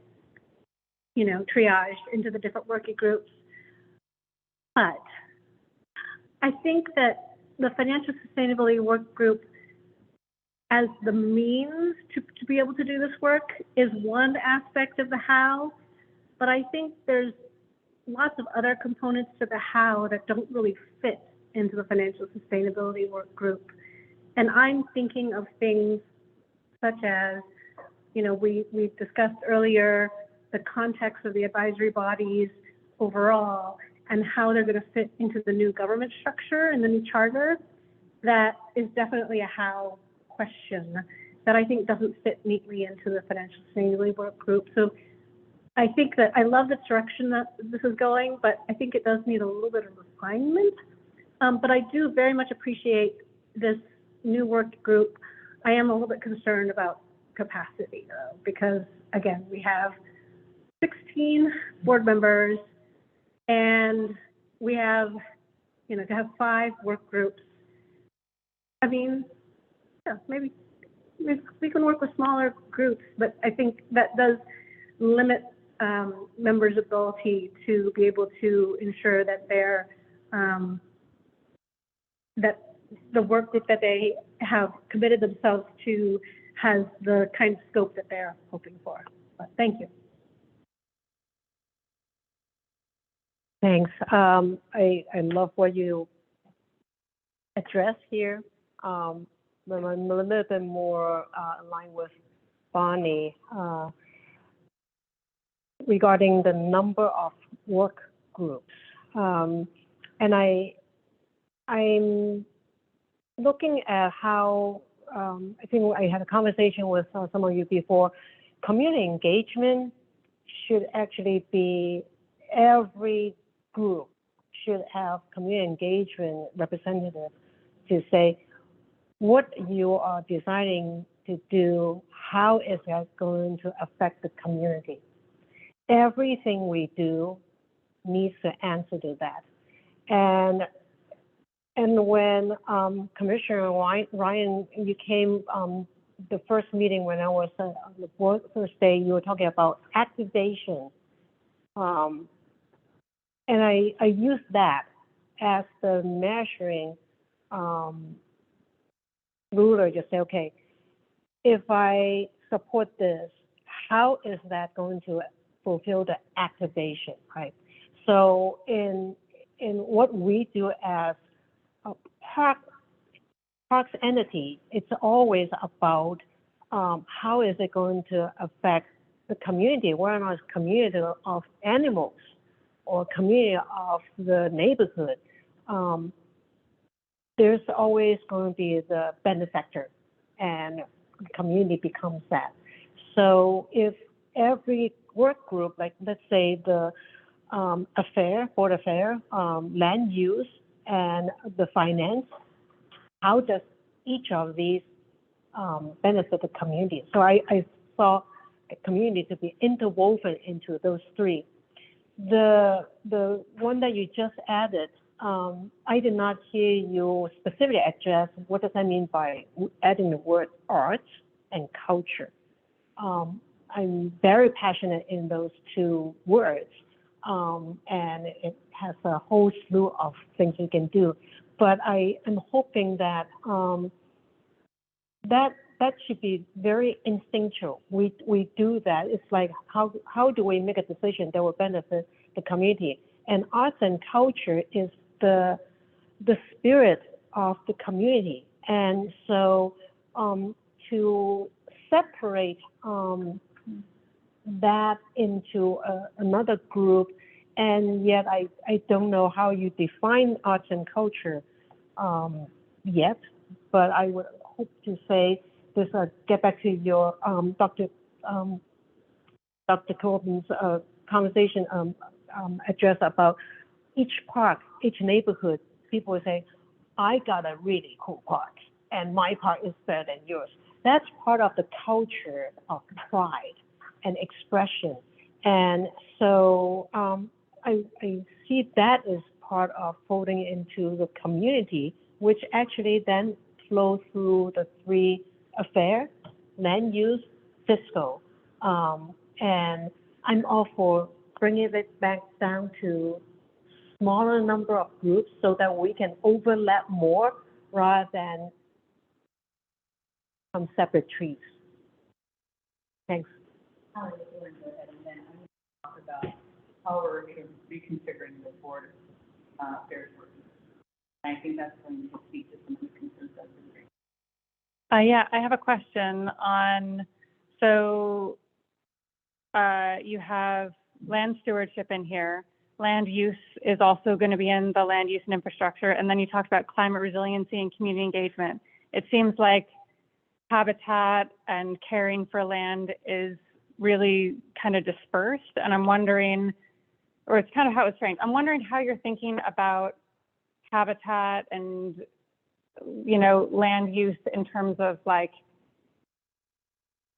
triaged into the different working groups. But I think that the financial sustainability work group as the means to be able to do this work is one aspect of the how, but I think there's lots of other components to the how that don't really fit into the financial sustainability work group. And I'm thinking of things such as, we discussed earlier the context of the advisory bodies overall and how they're going to fit into the new government structure and the new charter. That is definitely a how question that I think doesn't fit neatly into the financial sustainability work group. So I think that I love the direction that this is going, but I think it does need a little bit of refinement. But I do very much appreciate this new work group. I am a little bit concerned about capacity though, because again, we have 16 board members and we have, to have 5 work groups. I mean, yeah, maybe we can work with smaller groups, but I think that does limit members' ability to be able to ensure that they're that the work group that they have committed themselves to has the kind of scope that they're hoping for. But thank you. Thanks. I love what you addressed here. But I'm a little bit more aligned with Bonnie regarding the number of work groups. And I'm looking at how, I think I had a conversation with some of you before, community engagement should actually be, every group should have community engagement representatives to say what you are designing to do, how is that going to affect the community. Everything we do needs to answer to that. And when Commissioner Ryan, you came the first meeting when I was on the board first day, you were talking about activation. And I used that as the measuring ruler to say, okay, if I support this, how is that going to fulfill the activation, right? So in what we do as a parks entity, it's always about how is it going to affect the community, whether or not it's community of animals or community of the neighborhood. There's always going to be the benefactor, and the community becomes that. So if every work group, like let's say the board affair, land use, and the finance, how does each of these benefit the community? So I saw a community to be interwoven into those three. The one that you just added, I did not hear you specifically address what does that mean by adding the word arts and culture. I'm very passionate in those two words, and it has a whole slew of things you can do. But I am hoping that that should be very instinctual. We do that. It's like how do we make a decision that will benefit the community? And arts and culture is the spirit of the community. And so to separate that into another group, and yet I don't know how you define arts and culture yet, but I would hope to say this, get back to your Dr. Corbin's conversation address about each park, each neighborhood. People will say, I got a really cool park and my park is better than yours. That's part of the culture of pride and expression. And so I see that as part of folding into the community, which actually then flows through the three affairs: land use, fiscal. And I'm all for bringing it back down to smaller number of groups so that we can overlap more rather than from separate trees. Thanks. How we're reconfiguring the board affairs work. I think that's going to speak to some of the concerns that we bring. Yeah, I have a question on, so you have land stewardship in here. Land use is also going to be in the land use and infrastructure. And then you talked about climate resiliency and community engagement. It seems like habitat and caring for land is really kind of dispersed. And I'm wondering, or it's kind of how it's framed. I'm wondering how you're thinking about habitat and, you know, land use in terms of like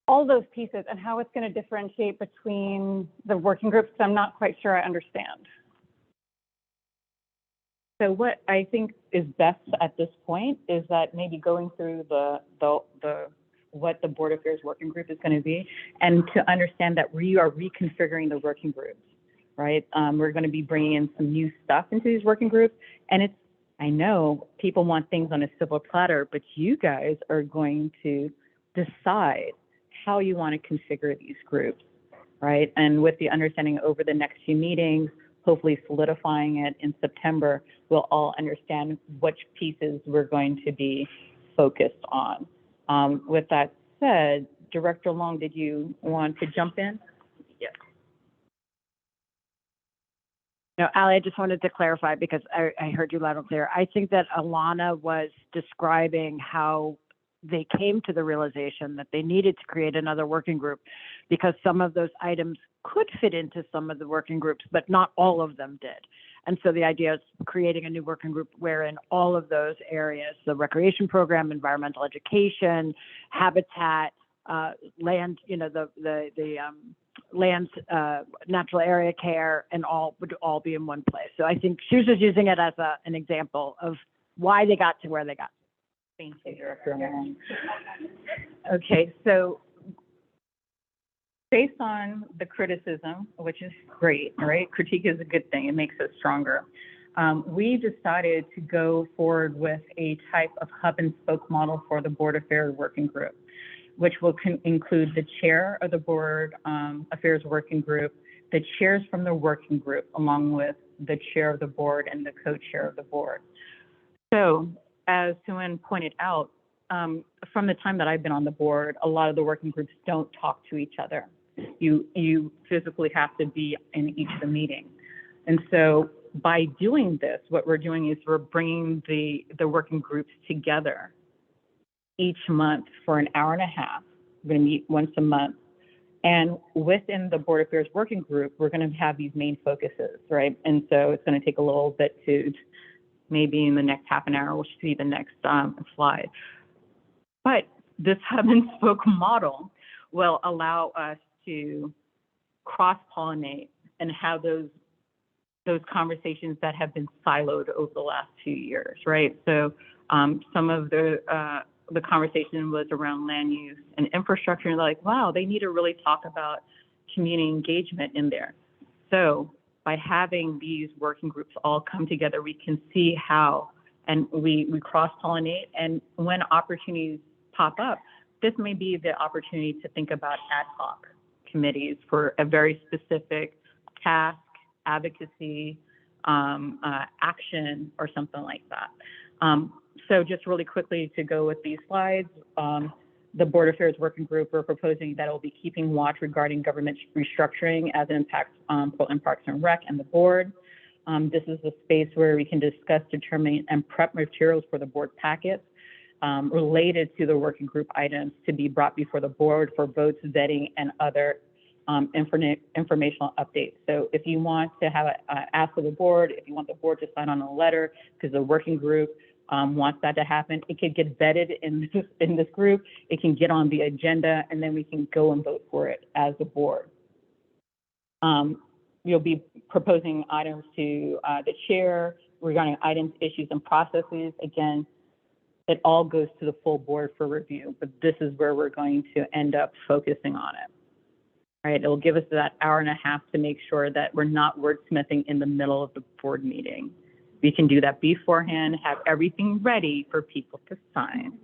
all those pieces and how it's going to differentiate between the working groups. I'm not quite sure I understand. So what I think is best at this point is that maybe going through the what the Board Affairs Working Group is going to be, and to understand that we are reconfiguring the working groups, right? We're going to be bringing in some new stuff into these working groups, and it's, I know people want things on a silver platter, but you guys are going to decide how you want to configure these groups, right? And with the understanding over the next few meetings, hopefully solidifying it in September, we'll all understand which pieces we're going to be focused on. With that said, Director Long, did you want to jump in? Yes. No, Ali, I just wanted to clarify because I heard you loud and clear. I think that Alana was describing how they came to the realization that they needed to create another working group because some of those items could fit into some of the working groups, but not all of them did. And so the idea is creating a new working group wherein all of those areas, the recreation program, environmental education, habitat, land, you know, the land, natural area care, and all would all be in one place. So I think she was just using it as an example of why they got to where they got. Thank you, Director Long. Okay, so based on the criticism, which is great, right? Critique is a good thing. It makes us stronger. We decided to go forward with a type of hub and spoke model for the Board Affairs Working Group, which will include the chair of the Board Affairs Working Group, the chairs from the working group, along with the chair of the board and the co-chair of the board. So as Sue-Ann pointed out, from the time that I've been on the board, a lot of the working groups don't talk to each other. You physically have to be in each of the meetings. And so by doing this, what we're doing is we're bringing the working groups together each month for an hour and a half. We're going to meet once a month And within the Board Affairs Working Group, we're going to have these main focuses, right? And so it's going to take a little bit to, maybe in the next half an hour, we'll see the next slide. But this hub and spoke model will allow us to cross-pollinate and have those conversations that have been siloed over the last 2 years, right? So some of the conversation was around land use and infrastructure, and like, wow, they need to really talk about community engagement in there. So by having these working groups all come together, we can see how, and we cross-pollinate, and when opportunities pop up, this may be the opportunity to think about ad hoc committees for a very specific task, advocacy, action, or something like that. So just really quickly to go with these slides, the Board Affairs Working Group, we're proposing that it will be keeping watch regarding government restructuring as it impacts Portland Parks and Rec and the board. This is a space where we can discuss, determine, and prep materials for the board packets related to the working group items to be brought before the board for votes, vetting, and other informational updates. So if you want to have ask of the board, if you want the board to sign on a letter because the working group wants that to happen, it could get vetted in this group, it can get on the agenda, and then we can go and vote for it as the board. You'll be proposing items to the chair regarding items, issues, and processes. Again, it all goes to the full board for review, but this is where we're going to end up focusing on it. All right, it'll give us that hour and a half to make sure that we're not wordsmithing in the middle of the board meeting. We can do that beforehand, have everything ready for people to sign.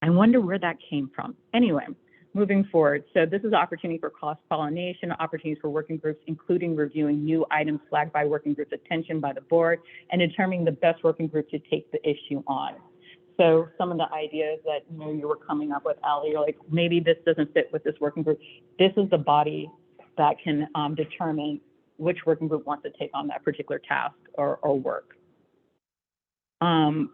I wonder where that came from. Anyway, moving forward. So this is opportunity for cross-pollination, opportunities for working groups, including reviewing new items flagged by working groups' attention by the board and determining the best working group to take the issue on. So some of the ideas that you were coming up with, Ali, you're like, maybe this doesn't fit with this working group. This is the body that can determine which working group wants to take on that particular task or work. And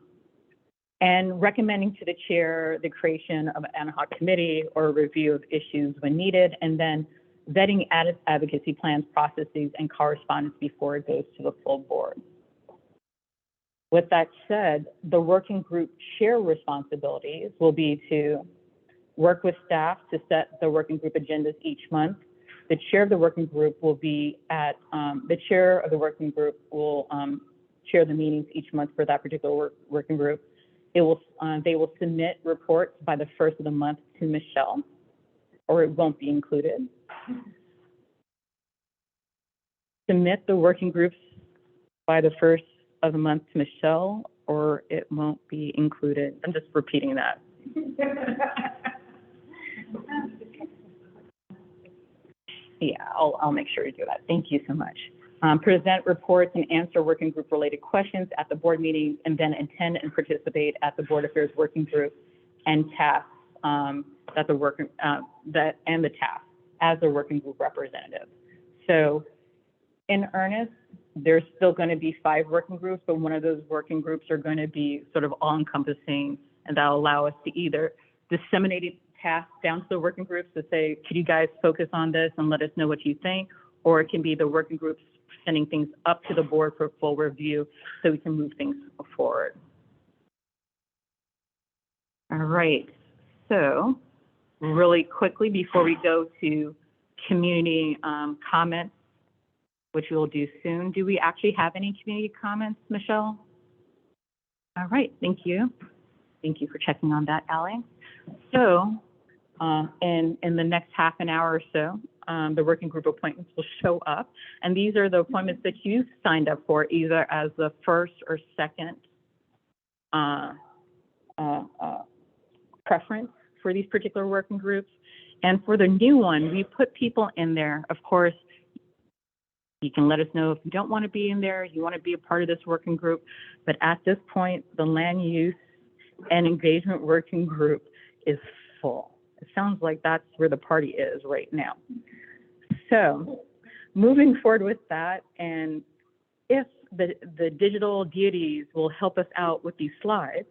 recommending to the chair the creation of an ad hoc committee or a review of issues when needed, and then vetting advocacy plans, processes, and correspondence before it goes to the full board. With that said, the working group chair responsibilities will be to work with staff to set the working group agendas each month. The chair of the working group will be at, the chair of the working group will chair the meetings each month for that particular working group. It will, they will submit reports by the first of the month to Michelle, or it won't be included. Submit the working groups by the first of the month to Michelle, or it won't be included. I'm just repeating that. Yeah, I'll make sure to do that. Thank you so much. Present reports and answer working group related questions at the board meeting, and then attend and participate at the Board Affairs Working Group and tasks that the working and the task as a working group representative. So in earnest, there's still going to be 5 working groups, but one of those working groups are going to be sort of all-encompassing, and that'll allow us to either disseminate tasks down to the working groups to say, could you guys focus on this and let us know what you think? Or it can be the working groups sending things up to the board for full review so we can move things forward. All right, so really quickly before we go to community comments, which we'll do soon, do we actually have any community comments, Michelle? All right, thank you. Thank you for checking on that, Ali. So in the next half an hour or so, the working group appointments will show up. And these are the appointments that you signed up for, either as the first or second preference for these particular working groups. And for the new one, we put people in there. Of course, you can let us know if you don't want to be in there, you want to be a part of this working group. But at this point, the land use and engagement working group is full. It sounds like that's where the party is right now. So moving forward with that, and if the digital deities will help us out with these slides,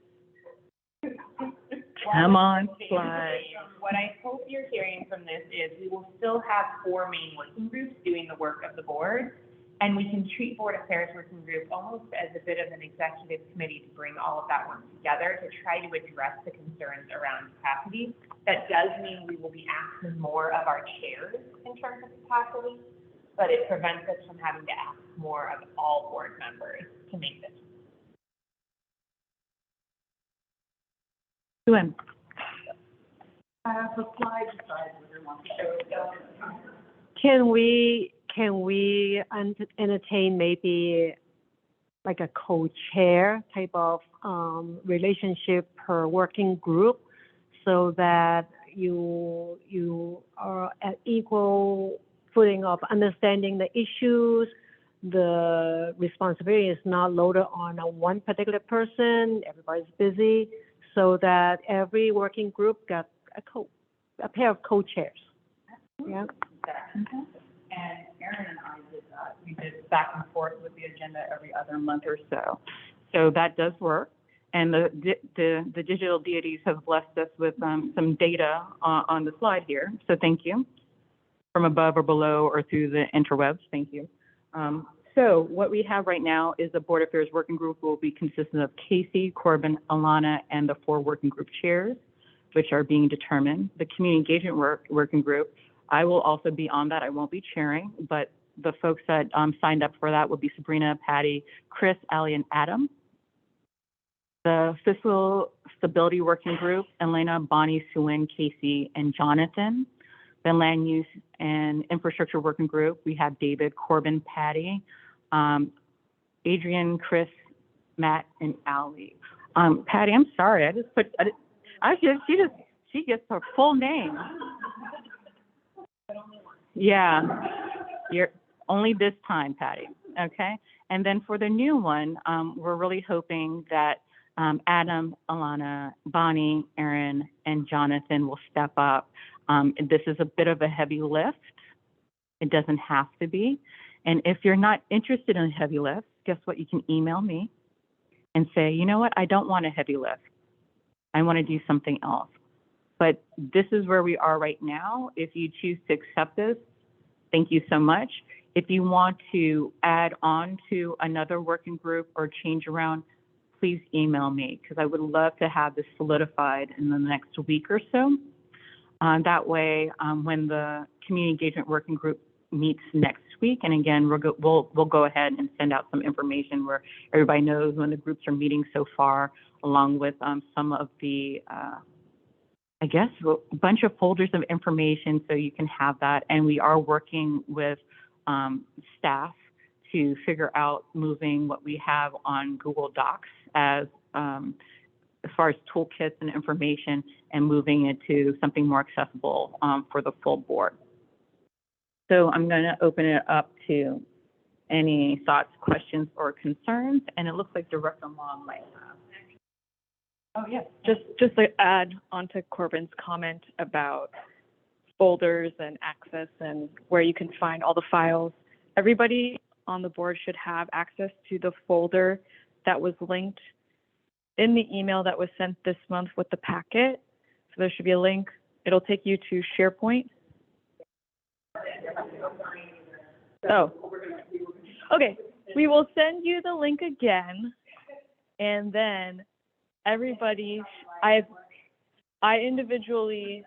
Come on, slide. What I hope you're hearing from this is we will still have 4 main working groups doing the work of the board. And we can treat Board Affairs Working Group almost as a bit of an executive committee to bring all of that work together to try to address the concerns around capacity. That does mean we will be asking more of our chairs in terms of capacity, but it prevents us from having to ask more of all board members to make this. Sue-Ann. The slide decides whether we want to show it. Can we entertain maybe like a co-chair type of relationship per working group so that you are at equal footing of understanding the issues, the responsibility is not loaded on one particular person, everybody's busy, so that every working group got a pair of co-chairs. Yeah. And Erin and I did that. We did back and forth with the agenda every other month or so. So that does work. And the digital deities have blessed us with some data on the slide here. So thank you. From above or below or through the interwebs, thank you. So what we have right now is the Board Affairs Working Group will be consistent of Casey, Corbin, Alana, and the 4 working group chairs, which are being determined. The Community Engagement Working Group, I will also be on that. I won't be chairing, but the folks that signed up for that will be Sabrina, Patty, Chris, Allie, and Adam. The Fiscal Stability Working Group, Elena, Bonnie, Sue-Ann, Casey, and Jonathan. The Land Use and Infrastructure Working Group, we have David, Corbin, Patty, Adrian, Chris, Matt, and Allie. Patty, I'm sorry, she gets her full name. Yeah, you're only this time, Patty, okay? And then for the new one, we're really hoping that Adam, Alana, Bonnie, Erin, and Jonathan will step up. This is a bit of a heavy lift. It doesn't have to be. And if you're not interested in a heavy lift, guess what? You can email me and say, you know what? I don't want a heavy lift. I want to do something else. But this is where we are right now. If you choose to accept this, thank you so much. If you want to add on to another working group or change around, please email me because I would love to have this solidified in the next week or so. That way, when the Community Engagement Working Group meets next week, and again, we'll go ahead and send out some information where everybody knows when the groups are meeting so far, along with some of the I guess a bunch of folders of information so you can have that. And we are working with staff to figure out moving what we have on Google Docs as far as toolkits and information and moving it to something more accessible for the full board. So I'm going to open it up to any thoughts, questions, or concerns. And it looks like Director Long might have. Oh, yeah. Just to add on to Corbin's comment about folders and access and where you can find all the files. Everybody on the board should have access to the folder that was linked in the email that was sent this month with the packet. So there should be a link. It'll take you to SharePoint. Oh, okay. We will send you the link again, and then everybody, I individually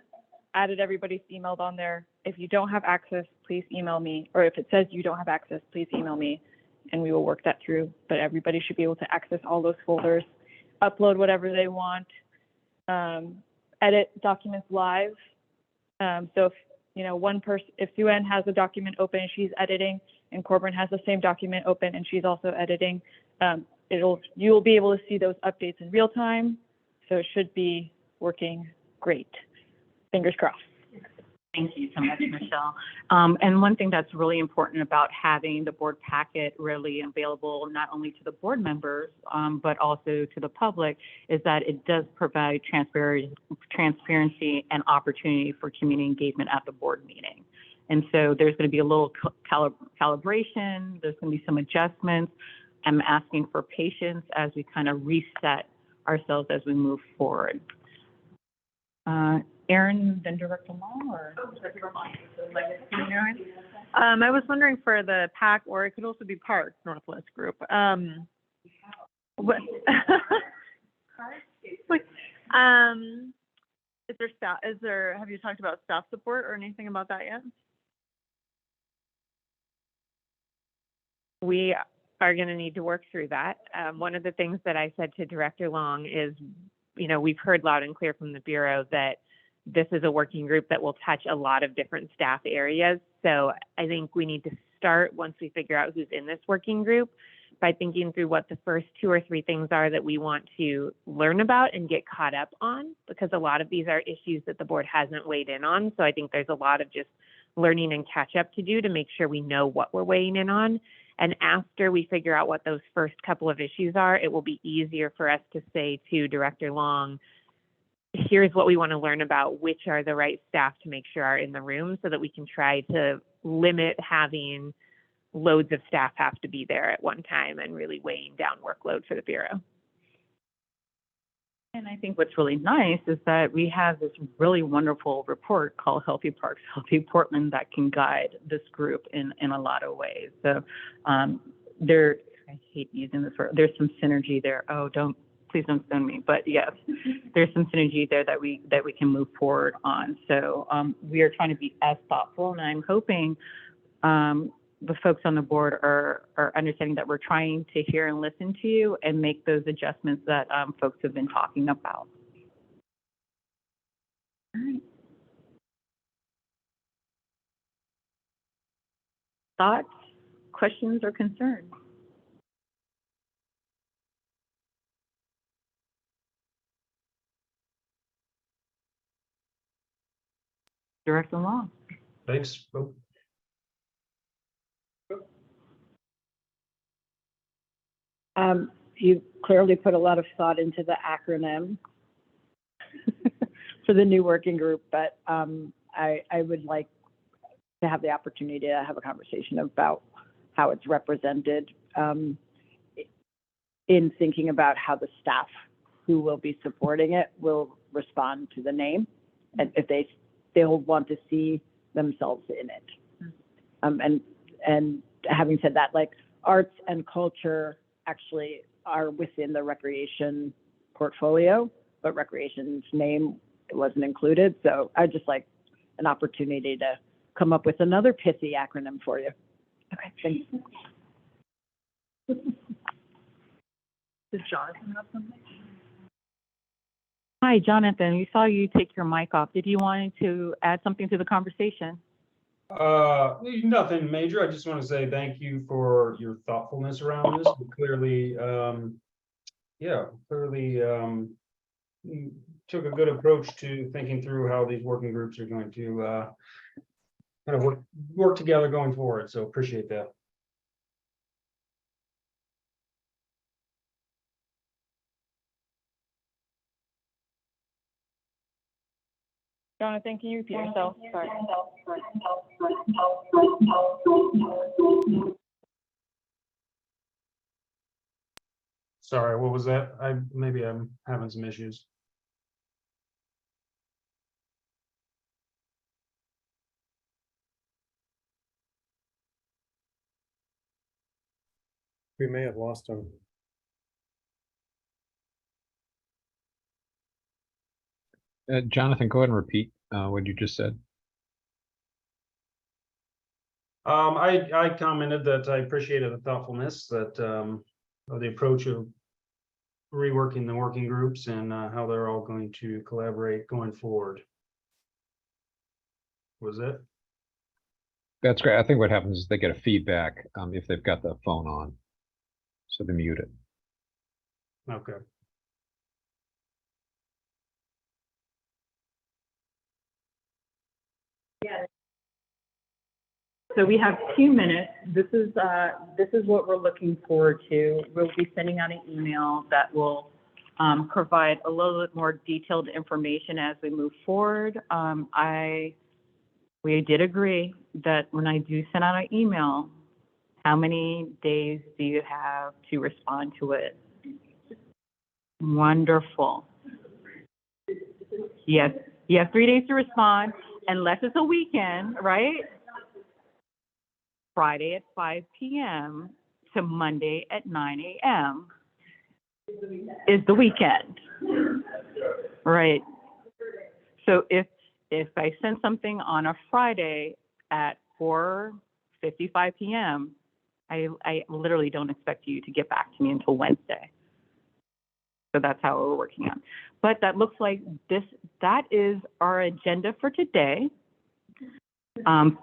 added everybody's emailed on there. If you don't have access, please email me. Or if it says you don't have access, please email me and we will work that through. But everybody should be able to access all those folders, upload whatever they want, edit documents live. So if, you know, one person, if Sue-Ann has a document open and she's editing and Corbin has the same document open and she's also editing, you'll be able to see those updates in real time. So it should be working great. Fingers crossed. Thank you so much, Michelle. And one thing that's really important about having the board packet really available, not only to the board members, but also to the public, is that it does provide transparency and opportunity for community engagement at the board meeting. And so there's going to be a little calibration. There's going to be some adjustments. I'm asking for patience as we kind of reset ourselves as we move forward. Erin, then Director Long, or? I was wondering for the PAC, or it could also be Parks Northwest Group. What? Is there staff? Have you talked about staff support or anything about that yet? We are going to need to work through that. One of the things that I said to Director Long is, we've heard loud and clear from the Bureau that this is a working group that will touch a lot of different staff areas. So I think we need to start, once we figure out who's in this working group, by thinking through what the first 2 or 3 things are that we want to learn about and get caught up on, because a lot of these are issues that the board hasn't weighed in on. So I think there's a lot of just learning and catch up to do to make sure we know what we're weighing in on. And after we figure out what those first couple of issues are, it will be easier for us to say to Director Long, here's what we want to learn about, which are the right staff to make sure are in the room, so that we can try to limit having loads of staff have to be there at one time and really weighing down workload for the Bureau. And I think what's really nice is that we have this really wonderful report called Healthy Parks, Healthy Portland that can guide this group in a lot of ways. So I hate using this word, there's some synergy there. Please don't send me, but yes, there's some synergy there that we can move forward on. So we are trying to be as thoughtful, and I'm hoping the folks on the board are understanding that we're trying to hear and listen to you and make those adjustments that folks have been talking about. All right. Thoughts, questions, or concerns? Director Long. Thanks. You clearly put a lot of thought into the acronym for the new working group, but I would like to have the opportunity to have a conversation about how it's represented in thinking about how the staff who will be supporting it will respond to the name, and if they'll want to see themselves in it. And having said that, like, arts and culture actually are within the recreation portfolio, but recreation's name wasn't included. So I'd just like an opportunity to come up with another pithy acronym for you. Okay, thanks. Does Jonathan have something? Hi, Jonathan. We saw you take your mic off. Did you want to add something to the conversation? Nothing major. I just want to say thank you for your thoughtfulness around this. Clearly, took a good approach to thinking through how these working groups are going to kind of work together going forward. So appreciate that. Jonathan, can you repeat yourself? Sorry. Sorry, what was that? Maybe I'm having some issues. We may have lost him. Jonathan, go ahead and repeat what you just said. I commented that I appreciated the thoughtfulness that of the approach of reworking the working groups and how they're all going to collaborate going forward. Was it? That's great. I think what happens is they get a feedback if they've got the phone on, so they mute it. Okay. Yeah. So we have 2 minutes. This is what we're looking forward to. We'll be sending out an email that will provide a little bit more detailed information as we move forward. We did agree that when I do send out an email, how many days do you have to respond to it? Wonderful. Yes, You have 3 days to respond, unless it's a weekend, right? Friday at 5 p.m. to Monday at 9 a.m. is the weekend, right? So if I send something on a Friday at 4:55 p.m., I literally don't expect you to get back to me until Wednesday. So that's how we're working on. But that looks like that is our agenda for today.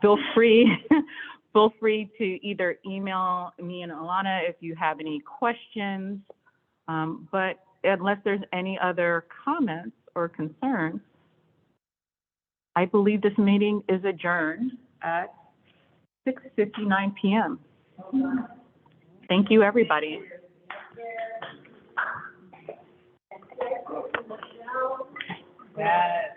Feel free to either email me and Alana if you have any questions. But unless there's any other comments or concerns, I believe this meeting is adjourned at 6:59 p.m. Thank you, everybody. Yes.